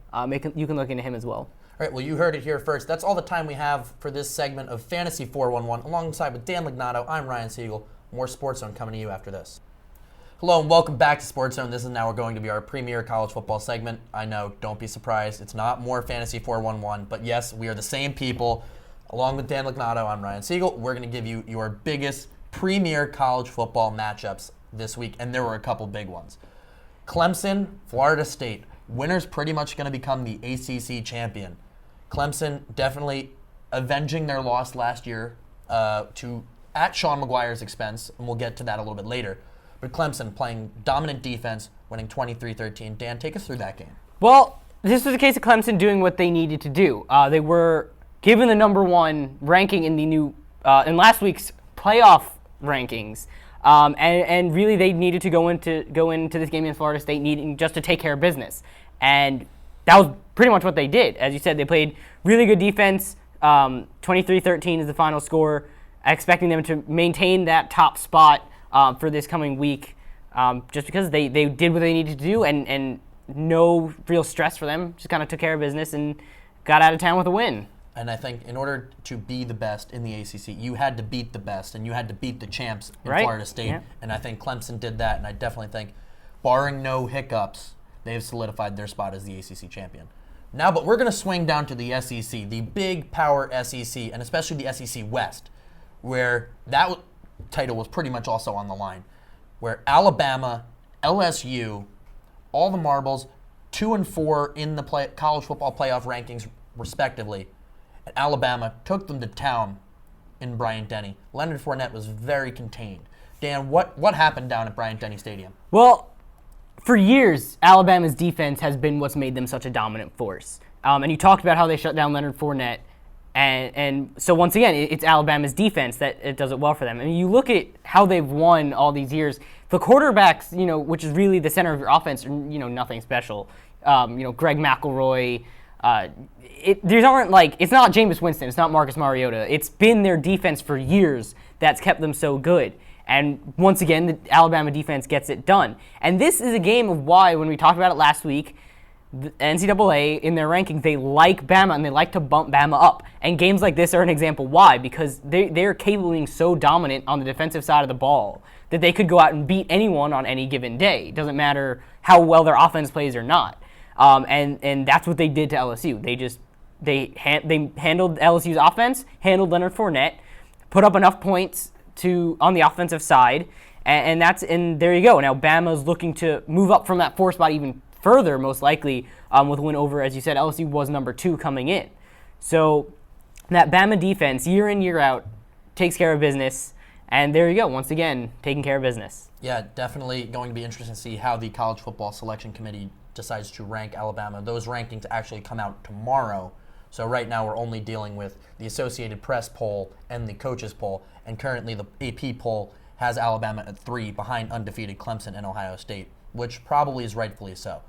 you can look into him as well. All right, well, you heard it here first. That's all the time we have for this segment of Fantasy 411. Alongside with Dan Lignato, I'm Ryan Siegel. More Sports Zone coming to you after this. Hello and welcome back to Sports Zone. This is now going to be our premier college football segment. I know, don't be surprised. It's not more Fantasy 411, but yes, we are the same people. Along with Dan Lignato, I'm Ryan Siegel. We're going to give you your biggest premier college football matchups this week, and there were a couple big ones. Clemson, Florida State. Winner's pretty much going to become the ACC champion. Clemson definitely avenging their loss last year at Sean McGuire's expense, and we'll get to that a little bit later. But Clemson playing dominant defense, winning 23-13. Dan, take us through that game. Well, this was a case of Clemson doing what they needed to do. They were given the number one ranking in the new in last week's playoff rankings, and really they needed to go into this game in Florida State needing just to take care of business, and that was pretty much what they did. As you said, they played really good defense. 23-13 is the final score, expecting them to maintain that top spot for this coming week, just because they did what they needed to do, and no real stress for them. Just kind of took care of business and got out of town with a win. And I think in order to be the best in the ACC, you had to beat the best, and you had to beat the champs in Right. Florida State. Yeah. And I think Clemson did that, and I definitely think, barring no hiccups, they've solidified their spot as the ACC champion. Now, but we're going to swing down to the SEC, the big power SEC, and especially the SEC West, where that title was pretty much also on the line, where Alabama, LSU, all the marbles, 2 and 4 in the college football playoff rankings, respectively. And Alabama took them to town in Bryant-Denny. Leonard Fournette was very contained. Dan, what happened down at Bryant-Denny Stadium? Well, for years, Alabama's defense has been what's made them such a dominant force. And you talked about how they shut down Leonard Fournette. And so once again, it's Alabama's defense that it does it well for them. I mean, you look at how they've won all these years. The quarterbacks, which is really the center of your offense, nothing special. Greg McElroy. It's not Jameis Winston. It's not Marcus Mariota. It's been their defense for years that's kept them so good. And once again, the Alabama defense gets it done. And this is a game of why, when we talked about it last week, the NCAA, in their rankings, they like Bama and they like to bump Bama up. And games like this are an example why, because they're capable of being so dominant on the defensive side of the ball that they could go out and beat anyone on any given day. It doesn't matter how well their offense plays or not. And that's what they did to LSU. They handled LSU's offense, handled Leonard Fournette, put up enough points on the offensive side, and there you go. Now Bama's looking to move up from that 4 spot even further, most likely, with a win over, as you said, LSU was number 2 coming in. So that Bama defense, year in, year out, takes care of business, and there you go, once again, taking care of business. Yeah, definitely going to be interesting to see how the College Football Selection Committee decides to rank Alabama. Those rankings actually come out tomorrow. So right now we're only dealing with the Associated Press poll and the coaches poll, and currently the AP poll has Alabama at 3 behind undefeated Clemson and Ohio State, which probably is rightfully so.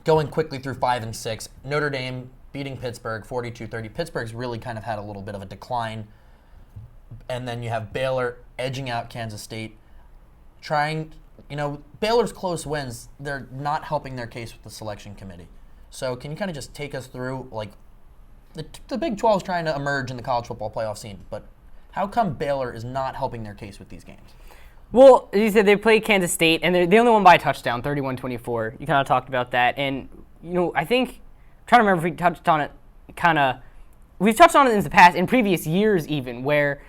Going quickly through 5 and 6, Notre Dame beating Pittsburgh 42-30. Pittsburgh's really kind of had a little bit of a decline. And then you have Baylor edging out Kansas State, Baylor's close wins, they're not helping their case with the selection committee. So can you kind of just take us through, the Big 12 is trying to emerge in the college football playoff scene, but how come Baylor is not helping their case with these games? Well, as you said, they played Kansas State, and they only won by a touchdown, 31-24. You kind of talked about that. And, I think, I'm trying to remember if we touched on it we've touched on it in the past, in previous years even, where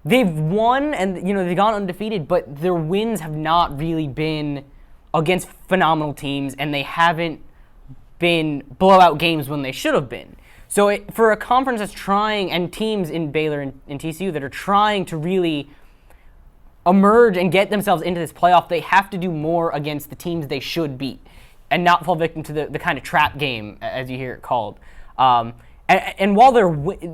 they've won and, they've gone undefeated, but their wins have not really been against phenomenal teams, and they haven't been blowout games when they should have been. So for a conference that's trying, and teams in Baylor and TCU that are trying to really emerge and get themselves into this playoff, they have to do more against the teams they should beat. and not fall victim to the kind of trap game, as you hear it called. And while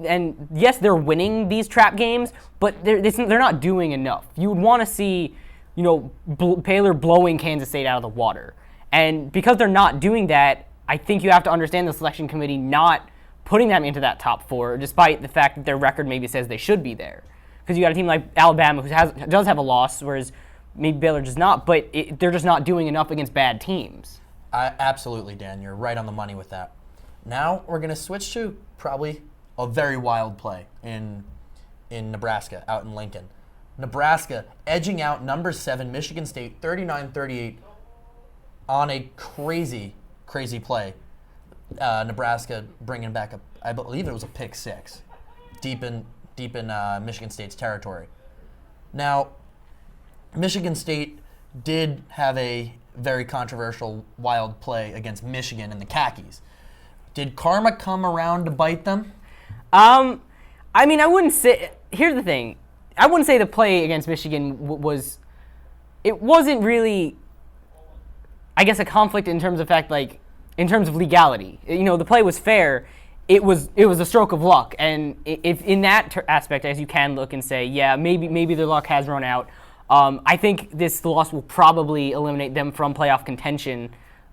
and yes, they're winning these trap games, but they're not doing enough. You would want to see, Baylor blowing Kansas State out of the water. And because they're not doing that, I think you have to understand the selection committee not putting them into that top 4, despite the fact that their record maybe says they should be there. Because you got a team like Alabama who does have a loss, whereas maybe Baylor does not, but they're just not doing enough against bad teams. Absolutely, Dan. You're right on the money with that. Now we're going to switch to probably a very wild play in Nebraska, out in Lincoln. Nebraska edging out number 7 Michigan State 39-38 on a crazy play. Nebraska bringing back I believe it was a pick 6 deep in Michigan State's territory. Now, Michigan State did have a very controversial wild play against Michigan in the khakis. Did karma come around to bite them? I wouldn't say. Here's the thing. I wouldn't say the play against Michigan it wasn't really, I guess, a conflict in terms of in terms of legality. The play was fair. It was a stroke of luck, and if in that aspect, as you can look and say, yeah, maybe their luck has run out. I think this loss will probably eliminate them from playoff contention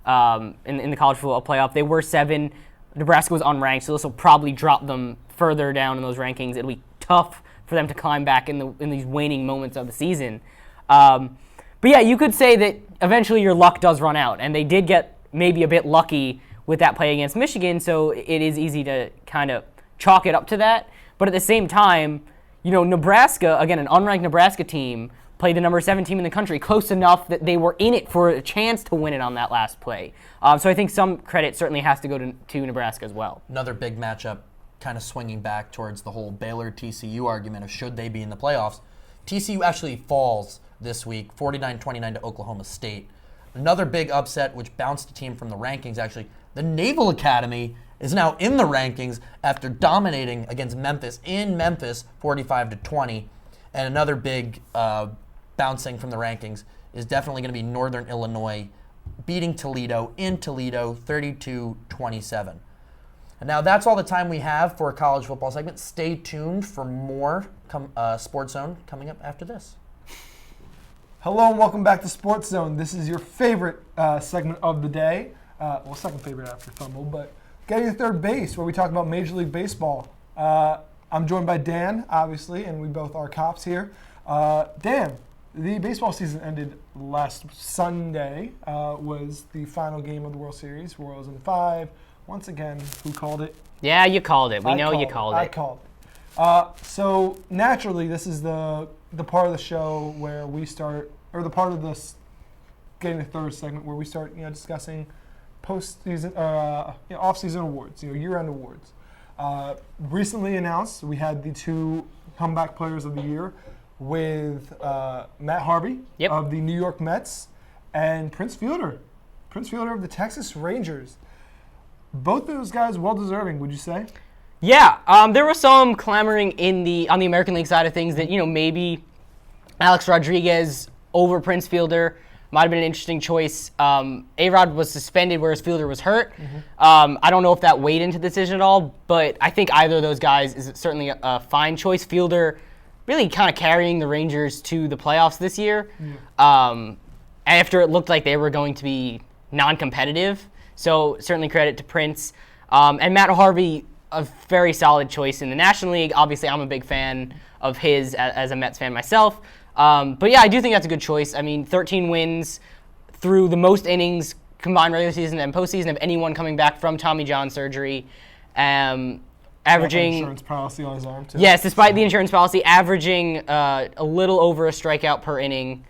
in the college football playoff. They were 7. Nebraska was unranked, so this will probably drop them further down in those rankings. It'll be tough for them to climb back in these waning moments of the season. But yeah, you could say that eventually your luck does run out, and they did get maybe a bit lucky with that play against Michigan, so it is easy to kind of chalk it up to that. But at the same time, Nebraska, again, an unranked Nebraska team, played the number 7 team in the country, close enough that they were in it for a chance to win it on that last play. So I think some credit certainly has to go to Nebraska as well. Another big matchup, kind of swinging back towards the whole Baylor-TCU argument of should they be in the playoffs. TCU actually falls this week, 49-29 to Oklahoma State. Another big upset, which bounced a team from the rankings, actually. The Naval Academy is now in the rankings after dominating against Memphis in Memphis, 45-20. And another big bouncing from the rankings is definitely going to be Northern Illinois beating Toledo in Toledo, 32-27. And now that's all the time we have for a college football segment. Stay tuned for more Sports Zone coming up after this. Hello and welcome back to Sports Zone. This is your favorite segment of the day. Second favorite after Fumble, but getting to third base, where we talk about Major League Baseball. I'm joined by Dan, obviously, and we both are cops here. Dan, the baseball season ended last Sunday. Was the final game of the World Series. Royals in 5. Once again, who called it? Yeah, you called it. We know you called it. I called it. So naturally, this is the part of the show where we start, or the part of this getting the third segment where we start, discussing postseason, off-season awards, year-end awards. Recently announced, we had the 2 comeback players of the year with Matt Harvey of the New York Mets and Prince Fielder of the Texas Rangers. Both of those guys well-deserving, would you say? Yeah, there was some clamoring on the American League side of things that, maybe Alex Rodriguez over Prince Fielder might have been an interesting choice. A-Rod was suspended, whereas Fielder was hurt. Mm-hmm. I don't know if that weighed into the decision at all, but I think either of those guys is certainly a fine choice. Fielder really kind of carrying the Rangers to the playoffs this year after it looked like they were going to be non-competitive. So certainly credit to Prince. And Matt Harvey, a very solid choice in the National League. Obviously, I'm a big fan of his as a Mets fan myself. But yeah, I do think that's a good choice. 13 wins through the most innings combined regular season and postseason of anyone coming back from Tommy John surgery. Averaging insurance policy on his arm too. Yes, despite the insurance policy, averaging a little over a strikeout per inning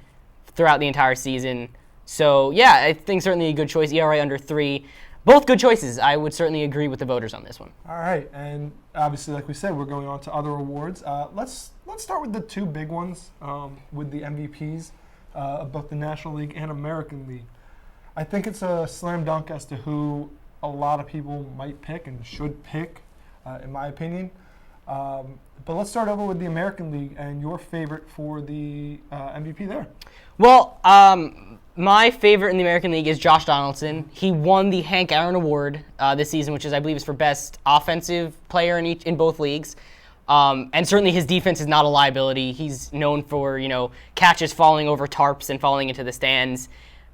throughout the entire season. So yeah, I think certainly a good choice. ERA under 3. Both good choices. I would certainly agree with the voters on this one. All right, and obviously, like we said, we're going on to other awards. Let's start with the 2 big ones, with the MVPs of both the National League and American League. I think it's a slam dunk as to who a lot of people might pick and should pick, in my opinion. But let's start over with the American League and your favorite for the MVP there. Well, my favorite in the American League is Josh Donaldson. He won the Hank Aaron Award this season, which I believe is for best offensive player in both leagues. And certainly his defense is not a liability. He's known for, catches falling over tarps and falling into the stands.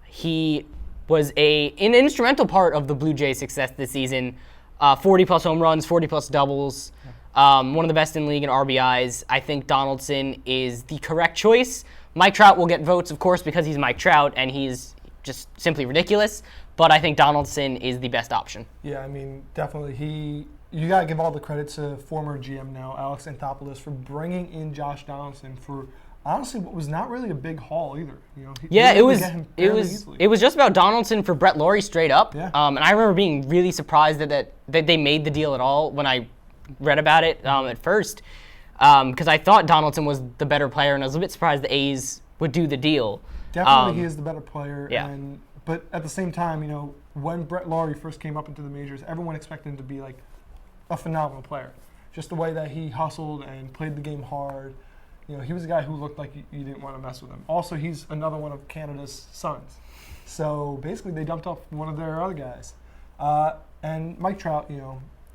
He was an instrumental part of the Blue Jays' success this season. 40-plus home runs, 40-plus doubles. One of the best in the league in RBIs. I think Donaldson is the correct choice. Mike Trout will get votes, of course, because he's Mike Trout, and he's just simply ridiculous. But I think Donaldson is the best option. Yeah, I mean, definitely. You got to give all the credit to former GM now, Alex Anthopoulos, for bringing in Josh Donaldson for, honestly, what was not really a big haul either. It was just about Donaldson for Brett Laurie straight up. Yeah. And I remember being really surprised that they made the deal at all when I read about it at first, because I thought Donaldson was the better player, and I was a bit surprised the A's would do the deal. Definitely, he is the better player. Yeah. But at the same time, when Brett Laurie first came up into the majors, everyone expected him to be like a phenomenal player. Just the way that he hustled and played the game hard. He was a guy who looked like you didn't want to mess with him. Also, he's another one of Canada's sons. So basically, they dumped off one of their other guys. And Mike Trout,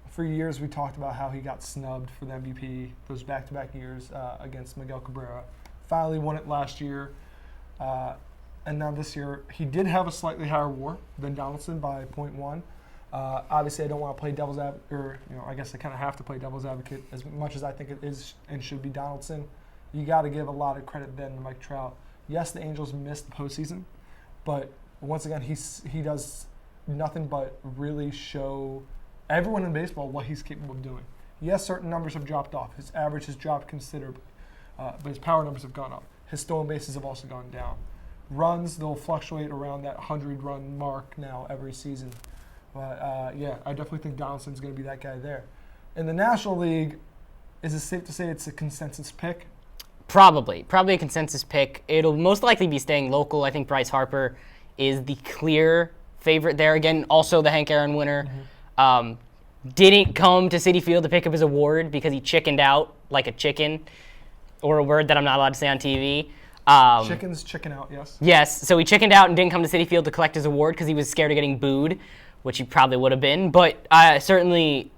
for years we talked about how he got snubbed for the MVP those back-to-back years against Miguel Cabrera. Finally won it last year. And now this year, he did have a slightly higher WAR than Donaldson by 0.1. Obviously, I don't want to play devil's advocate, or I guess I kind of have to play devil's advocate as much as I think it is and should be Donaldson. You got to give a lot of credit then to Mike Trout. Yes, the Angels missed the postseason, but once again, he does nothing but really show everyone in baseball what he's capable of doing. Yes, certain numbers have dropped off. His average has dropped considerably, but his power numbers have gone up. His stolen bases have also gone down. Runs, they'll fluctuate around that 100-run mark now every season. But, I definitely think Donaldson's going to be that guy there. In the National League, is it safe to say it's a consensus pick? Probably a consensus pick. It'll most likely be staying local. I think Bryce Harper is the clear favorite there. Again, also the Hank Aaron winner. Mm-hmm. Didn't come to Citi Field to pick up his award because he chickened out like a chicken, or a word that I'm not allowed to say on TV. Chickens chicken out, yes. Yes, so he chickened out and didn't come to Citi Field to collect his award because he was scared of getting booed, which he probably would have been. But certainly,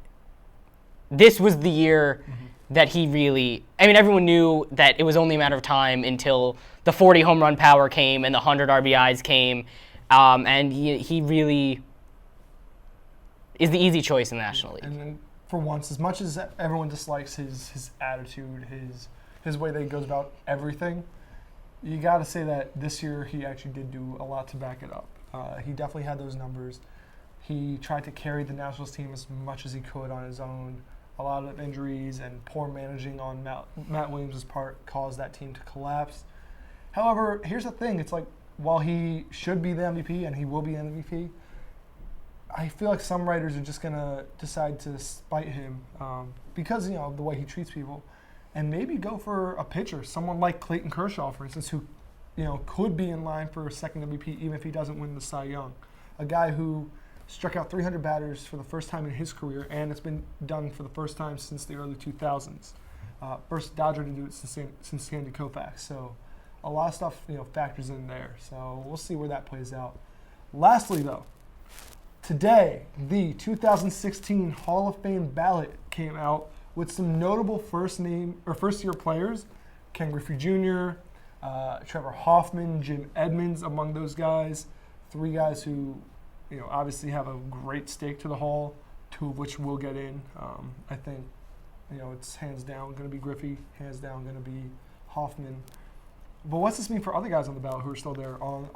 this was the year that he really, everyone knew that it was only a matter of time until the 40 home run power came and the 100 RBIs came. And he really is the easy choice in the National League. And then for once, as much as everyone dislikes his attitude, his way that he goes about everything, you got to say that this year he actually did do a lot to back it up. He definitely had those numbers. He tried to carry the Nationals team as much as he could on his own. A lot of injuries and poor managing on Matt Williams' part caused that team to collapse. However, here's the thing. It's like, while he should be the MVP and he will be MVP, I feel like some writers are just going to decide to spite him because, of the way he treats people, and maybe go for a pitcher, someone like Clayton Kershaw, for instance, who, could be in line for a second MVP even if he doesn't win the Cy Young. A guy who struck out 300 batters for the first time in his career, and it's been done for the first time since the early 2000s. First Dodger to do it since Sandy Koufax. So a lot of stuff, factors in there. So we'll see where that plays out. Lastly, though, today, the 2016 Hall of Fame ballot came out with some notable first-year players: Ken Griffey Jr., Trevor Hoffman, Jim Edmonds among those guys. Three guys who, obviously have a great stake to the Hall, two of which will get in. I think, it's hands down going to be Griffey, hands down going to be Hoffman. But what's this mean for other guys on the ballot who are still there, on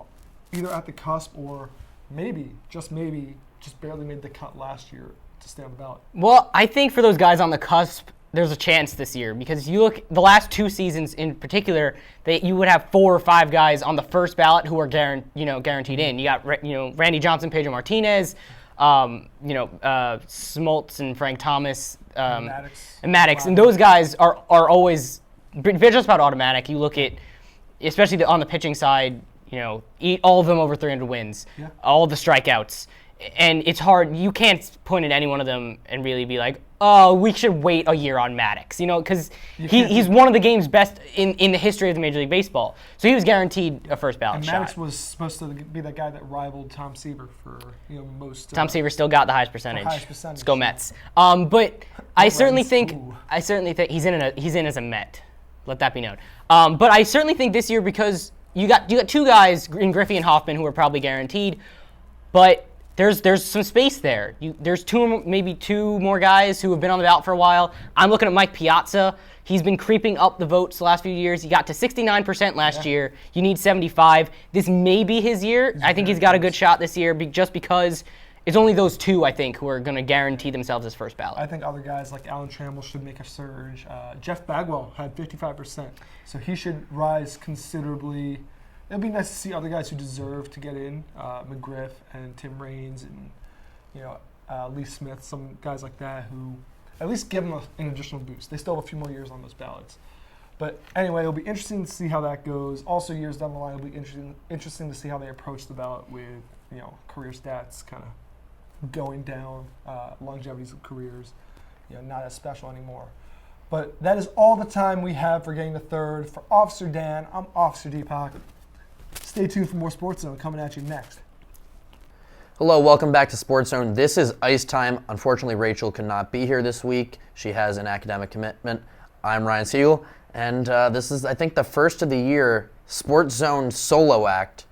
either at the cusp or maybe, just barely made the cut last year to stay on the ballot? Well, I think for those guys on the cusp, there's a chance this year, because you look the last two seasons in particular, that you would have 4 or 5 guys on the first ballot who are guaranteed in. You got Randy Johnson, Pedro Martinez, Smoltz and Frank Thomas, and Maddox, Wow. and those guys are always they're just about automatic. You look at, especially on the pitching side, all of them over 300 wins, Yeah. all the strikeouts. And it's hard. You can't point at any one of them and really be like, oh, we should wait a year on Maddox, because he's one of the game's best in the history of the Major League Baseball. So he was guaranteed a first ballot And shot. Maddox was supposed to be that guy that rivaled Tom Seaver for most. Tom Seaver still got the highest percentage. Let's go Mets. But I certainly think he's in as a Met. Let that be known. But I certainly think this year, because you got two guys in Griffey and Hoffman who are probably guaranteed, but there's some space there. There's maybe two more guys who have been on the ballot for a while. I'm looking at Mike Piazza. He's been creeping up the votes the last few years. He got to 69% last year. You need 75. This may be his year. I think he's got a good shot this year, just because it's only those two, I think, who are going to guarantee themselves as first ballot. I think other guys like Alan Trammell should make a surge. Jeff Bagwell had 55%, so he should rise considerably. It'll be nice to see other guys who deserve to get in, McGriff and Tim Raines and Lee Smith, some guys like that who at least give them an additional boost. They still have a few more years on those ballots. But anyway, it'll be interesting to see how that goes. Also, years down the line, it'll be interesting to see how they approach the ballot with career stats kind of going down, longevities of careers, not as special anymore. But that is all the time we have for Getting to Third. For Officer Dan, I'm Officer Deepak. Stay tuned for more Sports Zone coming at you next. Hello, welcome back to Sports Zone. This is Ice Time. Unfortunately, Rachel could not be here this week. She has an academic commitment. I'm Ryan Siegel, and this is, I think, the first of the year Sports Zone solo act.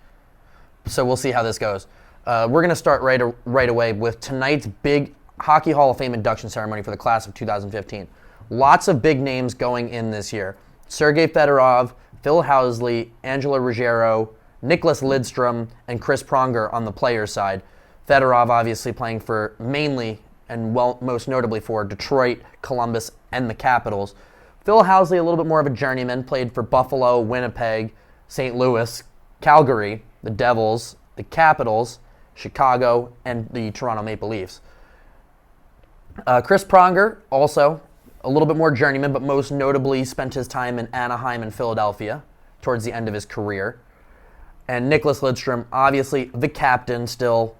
So we'll see how this goes. We're going to start right away with tonight's big Hockey Hall of Fame induction ceremony for the class of 2015. Lots of big names going in this year. Sergei Fedorov, Phil Housley, Angela Ruggiero, Nicholas Lidstrom, and Chris Pronger on the players' side. Fedorov obviously playing for mainly and most notably for Detroit, Columbus, and the Capitals. Phil Housley, a little bit more of a journeyman, played for Buffalo, Winnipeg, St. Louis, Calgary, the Devils, the Capitals, Chicago, and the Toronto Maple Leafs. Chris Pronger, also a little bit more journeyman, but most notably spent his time in Anaheim and Philadelphia towards the end of his career. And Nicholas Lidstrom, obviously the captain still,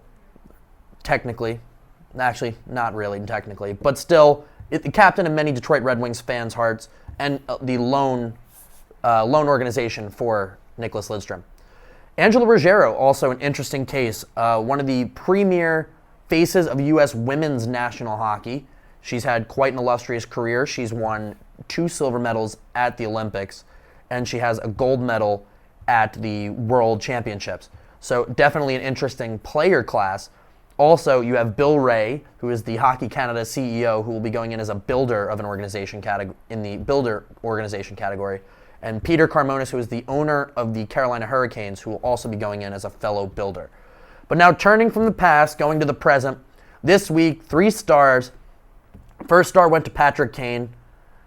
technically, actually not really technically, but still the captain of many Detroit Red Wings fans' hearts, and the lone organization for Nicholas Lidstrom. Angela Ruggiero, also an interesting case, one of the premier faces of U.S. women's national hockey. She's had quite an illustrious career. She's won 2 silver medals at the Olympics, and she has a gold medal at the World Championships. So definitely an interesting player class. Also, you have Bill Ray, who is the Hockey Canada CEO, who will be going in as a builder of an organization in the builder organization category. And Peter Carmonis, who is the owner of the Carolina Hurricanes, who will also be going in as a fellow builder. But now turning from the past, going to the present, this week, 3 stars. First star went to Patrick Kane.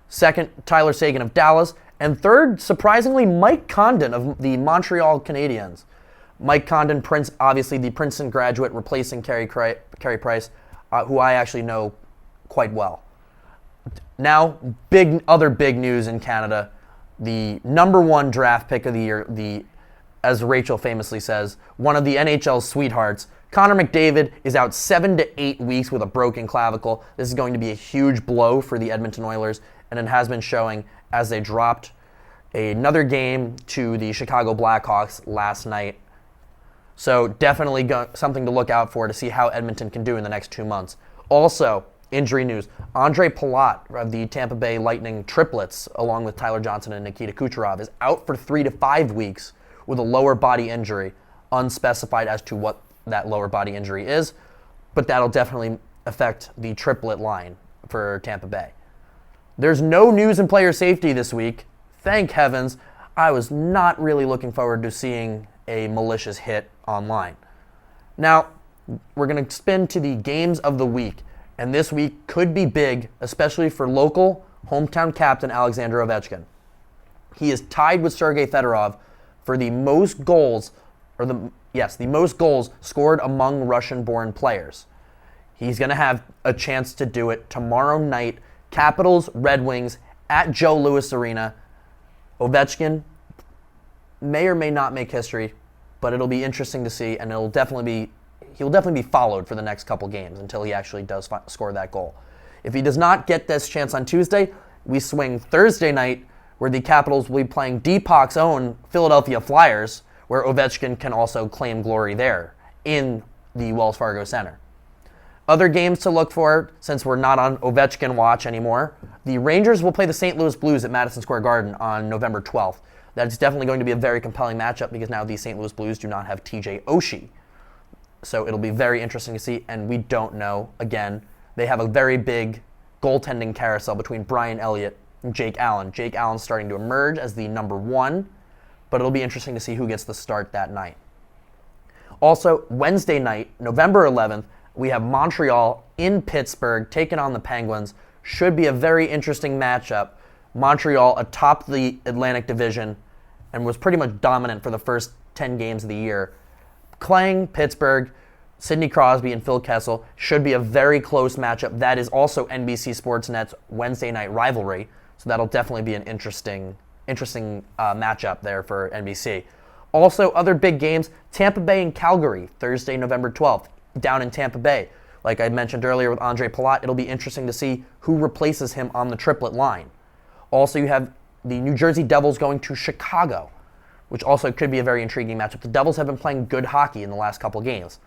Second, Tyler Seguin of Dallas. And third, surprisingly, Mike Condon of the Montreal Canadiens. Mike Condon, obviously the Princeton graduate, replacing Carey Price, who I actually know quite well. Now, other big news in Canada. The number 1 draft pick of the year, as Rachel famously says, one of the NHL's sweethearts, Connor McDavid, is out 7 to 8 weeks with a broken clavicle. This is going to be a huge blow for the Edmonton Oilers, and it has been showing as they dropped another game to the Chicago Blackhawks last night. So definitely something to look out for to see how Edmonton can do in the next 2 months. Also, injury news. Andre Palat of the Tampa Bay Lightning triplets, along with Tyler Johnson and Nikita Kucherov, is out for 3 to 5 weeks with a lower body injury, unspecified as to what that lower body injury is, but that'll definitely affect the triplet line for Tampa Bay. There's no news in player safety this week. Thank heavens. I was not really looking forward to seeing a malicious hit online. Now, we're going to spin to the games of the week, and this week could be big, especially for local hometown captain Alexander Ovechkin. He is tied with Sergei Fedorov for the most goals, the most goals scored among Russian-born players. He's going to have a chance to do it tomorrow night. Capitals, Red Wings at Joe Louis Arena. Ovechkin may or may not make history, but it'll be interesting to see, and it'll definitely be he will definitely be followed for the next couple games until he actually does score that goal. If he does not get this chance on Tuesday, we swing Thursday night, where the Capitals will be playing Deepak's own Philadelphia Flyers, where Ovechkin can also claim glory there in the Wells Fargo Center. Other games to look for, since we're not on Ovechkin watch anymore, the Rangers will play the St. Louis Blues at Madison Square Garden on November 12th. That's definitely going to be a very compelling matchup because now the St. Louis Blues do not have TJ Oshie. So it'll be very interesting to see, and we don't know. Again, they have a very big goaltending carousel between Brian Elliott and Jake Allen. Jake Allen's starting to emerge as the number one, but it'll be interesting to see who gets the start that night. Also, Wednesday night, November 11th, we have Montreal in Pittsburgh taking on the Penguins. Should be a very interesting matchup. Montreal atop the Atlantic Division and was pretty much dominant for the first 10 games of the year. Playing Pittsburgh, Sidney Crosby and Phil Kessel should be a very close matchup. That is also NBC Sportsnet's Wednesday night rivalry, so that'll definitely be an interesting matchup there for NBC. Also, other big games, Tampa Bay and Calgary, Thursday, November 12th, down in Tampa Bay. Like I mentioned earlier with Andre Palat, it'll be interesting to see who replaces him on the triplet line. Also, you have the New Jersey Devils going to Chicago, which also could be a very intriguing matchup. The Devils have been playing good hockey in the last couple games.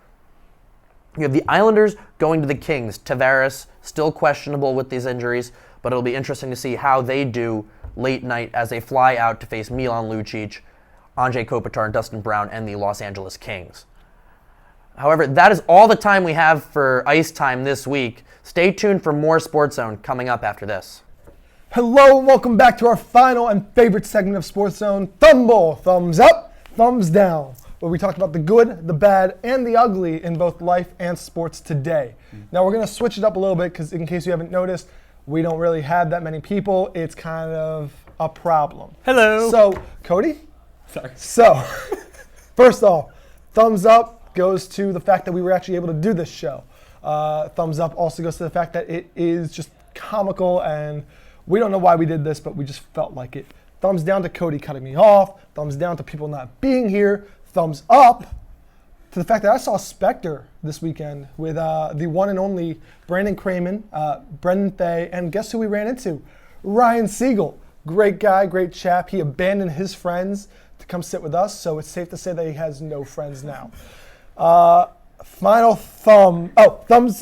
You have the Islanders going to the Kings. Tavares still questionable with these injuries, but it'll be interesting to see how they do late night as they fly out to face Milan Lucic, Anze Kopitar, and Dustin Brown and the Los Angeles Kings. However, that is all the time we have for Ice Time this week. Stay tuned for more Sports Zone coming up after this. Hello and welcome back to our final and favorite segment of Sports Zone, Thumb Bowl. Thumbs up, thumbs down, where we talk about the good, the bad, and the ugly in both life and sports today. Now we're going to switch it up a little bit because in case you haven't noticed, we don't really have that many people. It's kind of a problem. Hello. So, Cody? Sorry. So, first off, thumbs up goes to the fact that we were actually able to do this show. Thumbs up also goes to the fact that it is just comical, and we don't know why we did this, but we just felt like it. Thumbs down to Cody cutting me off. Thumbs down to people not being here. Thumbs up to the fact that I saw Spectre this weekend with the one and only Brandon Kramen, Brendan Fay, and guess who we ran into? Ryan Siegel. Great guy, great chap. He abandoned his friends to come sit with us, so it's safe to say that he has no friends now. Thumbs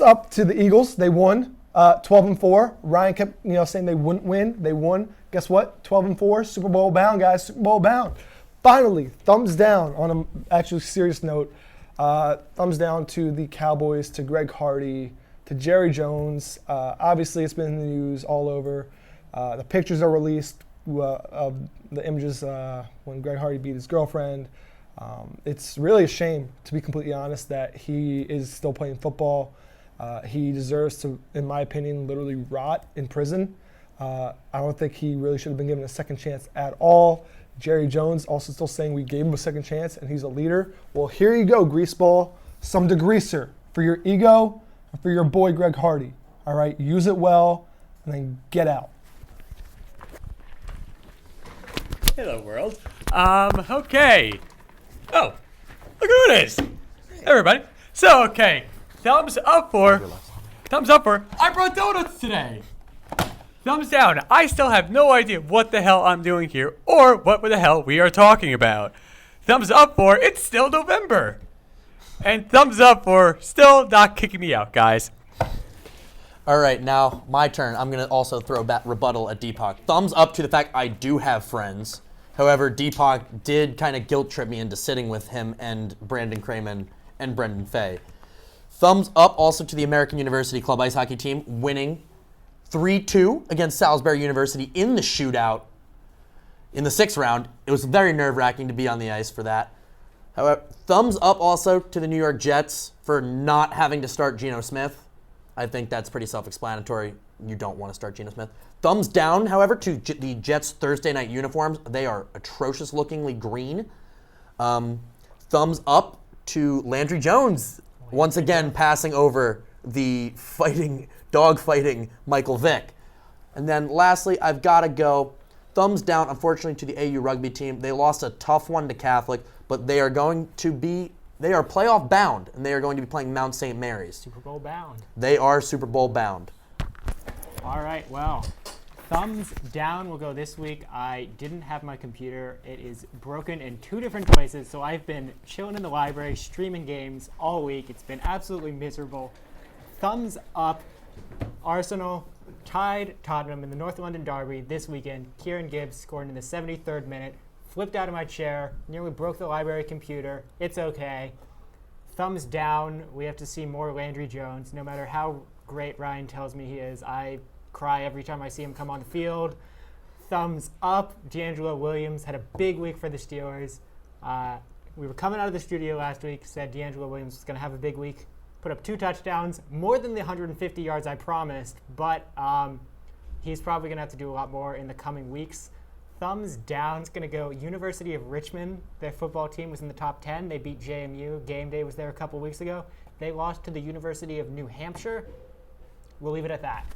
up to the Eagles. They won 12-4. Ryan kept saying they wouldn't win. They won. Guess what? 12-4. Super Bowl bound, guys. Super Bowl bound. Finally, thumbs down on an actually serious note. Thumbs down to the Cowboys, to Greg Hardy, to Jerry Jones. Obviously, it's been in the news all over. The pictures are released of the images when Greg Hardy beat his girlfriend. It's really a shame, to be completely honest, that he is still playing football. He deserves to, in my opinion, literally rot in prison. I don't think he really should have been given a second chance at all. Jerry Jones also still saying we gave him a second chance and he's a leader. Well, here you go, greaseball. Some degreaser for your ego and for your boy Greg Hardy. All right, use it well and then get out. Hello, world. Okay. Oh, look who it is. Everybody. So, okay. Thumbs up for, I brought donuts today. Thumbs down. I still have no idea what the hell I'm doing here or what the hell we are talking about. Thumbs up for, it's still November. And thumbs up for still not kicking me out, guys. All right, now my turn. I'm going to also throw back rebuttal at Deepak. Thumbs up to the fact I do have friends. However, Deepak did kind of guilt trip me into sitting with him and Brandon Kramen and Brendan Fay. Thumbs up also to the American University Club Ice Hockey team winning 3-2 against Salisbury University in the shootout in the 6th round. It was very nerve-wracking to be on the ice for that. However, thumbs up also to the New York Jets for not having to start Geno Smith. I think that's pretty self-explanatory. You don't want to start Geno Smith. Thumbs down, however, to the Jets' Thursday night uniforms. They are atrocious-lookingly green. Thumbs up to Landry Jones, once again passing over the dog-fighting Michael Vick. And then lastly, I've got to go thumbs down, unfortunately, to the AU rugby team. They lost a tough one to Catholic, but they are going to be They are playoff bound, and they are going to be playing Mount St. Mary's. Super Bowl bound. They are Super Bowl bound. All right, well, thumbs down will go this week. I didn't have my computer. It is broken in 2 different places, so I've been chilling in the library, streaming games all week. It's been absolutely miserable. Thumbs up. Arsenal tied Tottenham in the North London Derby this weekend. Kieran Gibbs scored in the 73rd minute. Flipped out of my chair, nearly broke the library computer. It's okay. Thumbs down. We have to see more Landry Jones. No matter how great Ryan tells me he is, I cry every time I see him come on the field. Thumbs up. D'Angelo Williams had a big week for the Steelers. We were coming out of the studio last week, said D'Angelo Williams was going to have a big week. Put up 2 touchdowns, more than the 150 yards I promised, but he's probably going to have to do a lot more in the coming weeks. Thumbs down is going to go University of Richmond. Their football team was in the top 10. They beat JMU. Game day was there a couple weeks ago. They lost to the University of New Hampshire. We'll leave it at that.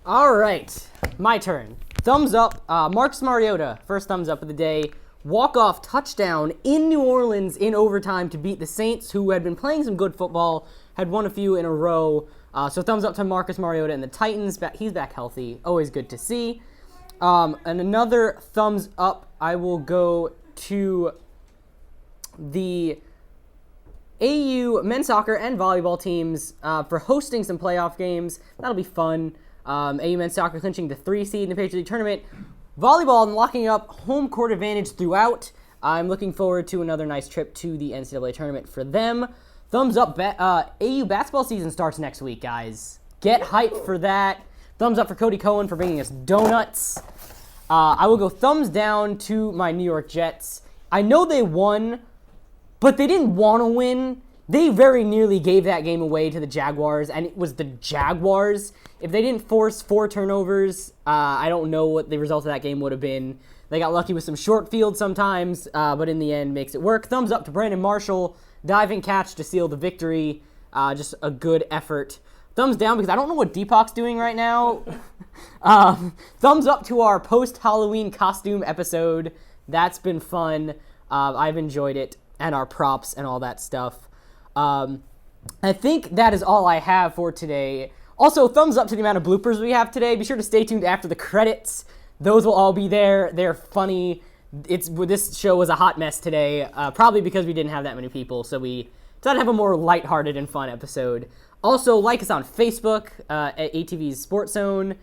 All right, my turn. Thumbs up. Marcus Mariota, first thumbs up of the day. Walk-off touchdown in New Orleans in overtime to beat the Saints, who had been playing some good football, had won a few in a row. So thumbs up to Marcus Mariota and the Titans. He's back healthy. Always good to see. And another thumbs up, I will go to the AU men's soccer and volleyball teams for hosting some playoff games. That'll be fun. AU men's soccer clinching the 3 seed in the Patriot League Tournament. Volleyball locking up home court advantage throughout. I'm looking forward to another nice trip to the NCAA tournament for them. Thumbs up. AU basketball season starts next week, guys. Get hyped for that. Thumbs up for Cody Cohen for bringing us donuts. I will go thumbs down to my New York Jets. I know they won, but they didn't want to win. They very nearly gave that game away to the Jaguars, and it was the Jaguars. If they didn't force 4 turnovers, I don't know what the result of that game would have been. They got lucky with some short field sometimes, but in the end makes it work. Thumbs up to Brandon Marshall. Diving catch to seal the victory. Just a good effort. Thumbs down because I don't know what Deepak's doing right now. Thumbs up to our post-Halloween costume episode. That's been fun. I've enjoyed it. And our props and all that stuff. I think that is all I have for today. Also, thumbs up to the amount of bloopers we have today. Be sure to stay tuned after the credits. Those will all be there. They're funny. This show was a hot mess today, probably because we didn't have that many people. So we decided to have a more lighthearted and fun episode. Also, like us on Facebook at ATV's SportsZone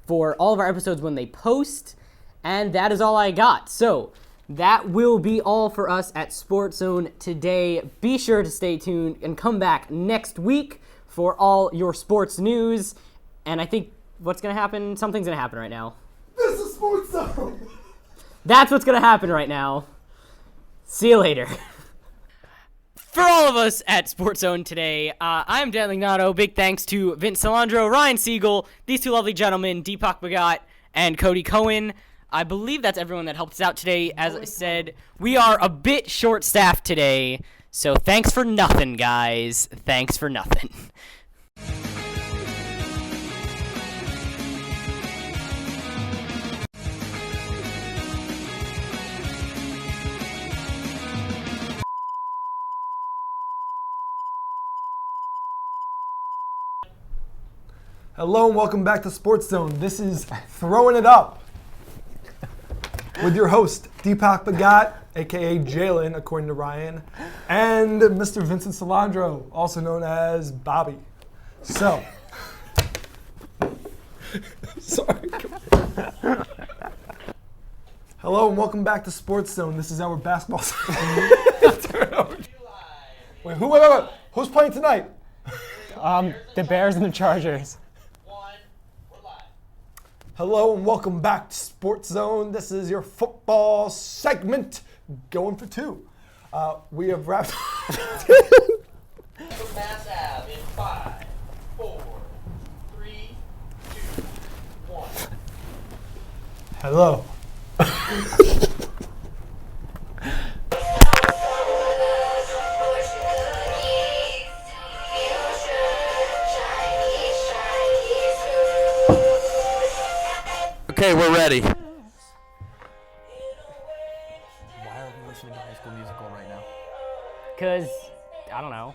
for all of our episodes when they post. And that is all I got. So that will be all for us at SportsZone today. Be sure to stay tuned and come back next week for all your sports news. And I think what's going to happen? Something's going to happen right now. This is SportsZone. That's what's going to happen right now. See you later. For all of us at SportsZone today, I'm Dan Lignato. Big thanks to Vince Salandro, Ryan Siegel, these 2 lovely gentlemen, Deepak Bhagat and Cody Cohen. I believe that's everyone that helped us out today. As I said, we are a bit short-staffed today, so thanks for nothing, guys. Thanks for nothing. Hello and welcome back to SportsZone. This is Throwing It Up with your host, Deepak Bhagat, a.k.a. Jalen, according to Ryan, and Mr. Vincent Salandro, also known as Bobby. So, sorry. Hello and welcome back to SportsZone. This is our basketball turnover. Wait, who's playing tonight? The Bears and the Chargers. Hello and welcome back to SportsZone. This is your football segment, going for 2. We have wrapped. Mass Ave in 5, 4, 3, 2, 1. Hello. Okay, we're ready. Why are we listening to High School Musical right now? because, I don't know.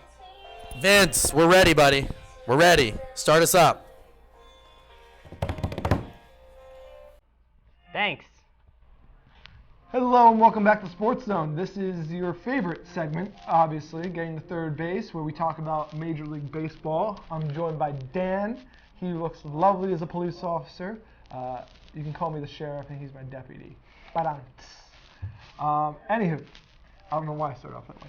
Vince, we're ready, buddy. We're ready. Start us up. Thanks. Hello and welcome back to Sports Zone. This is your favorite segment, obviously, getting to third base, where we talk about Major League Baseball. I'm joined by Dan. He looks lovely as a police officer. You can call me the sheriff, and he's my deputy. Anywho, I don't know why I started off that way.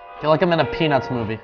I feel like I'm in a Peanuts movie.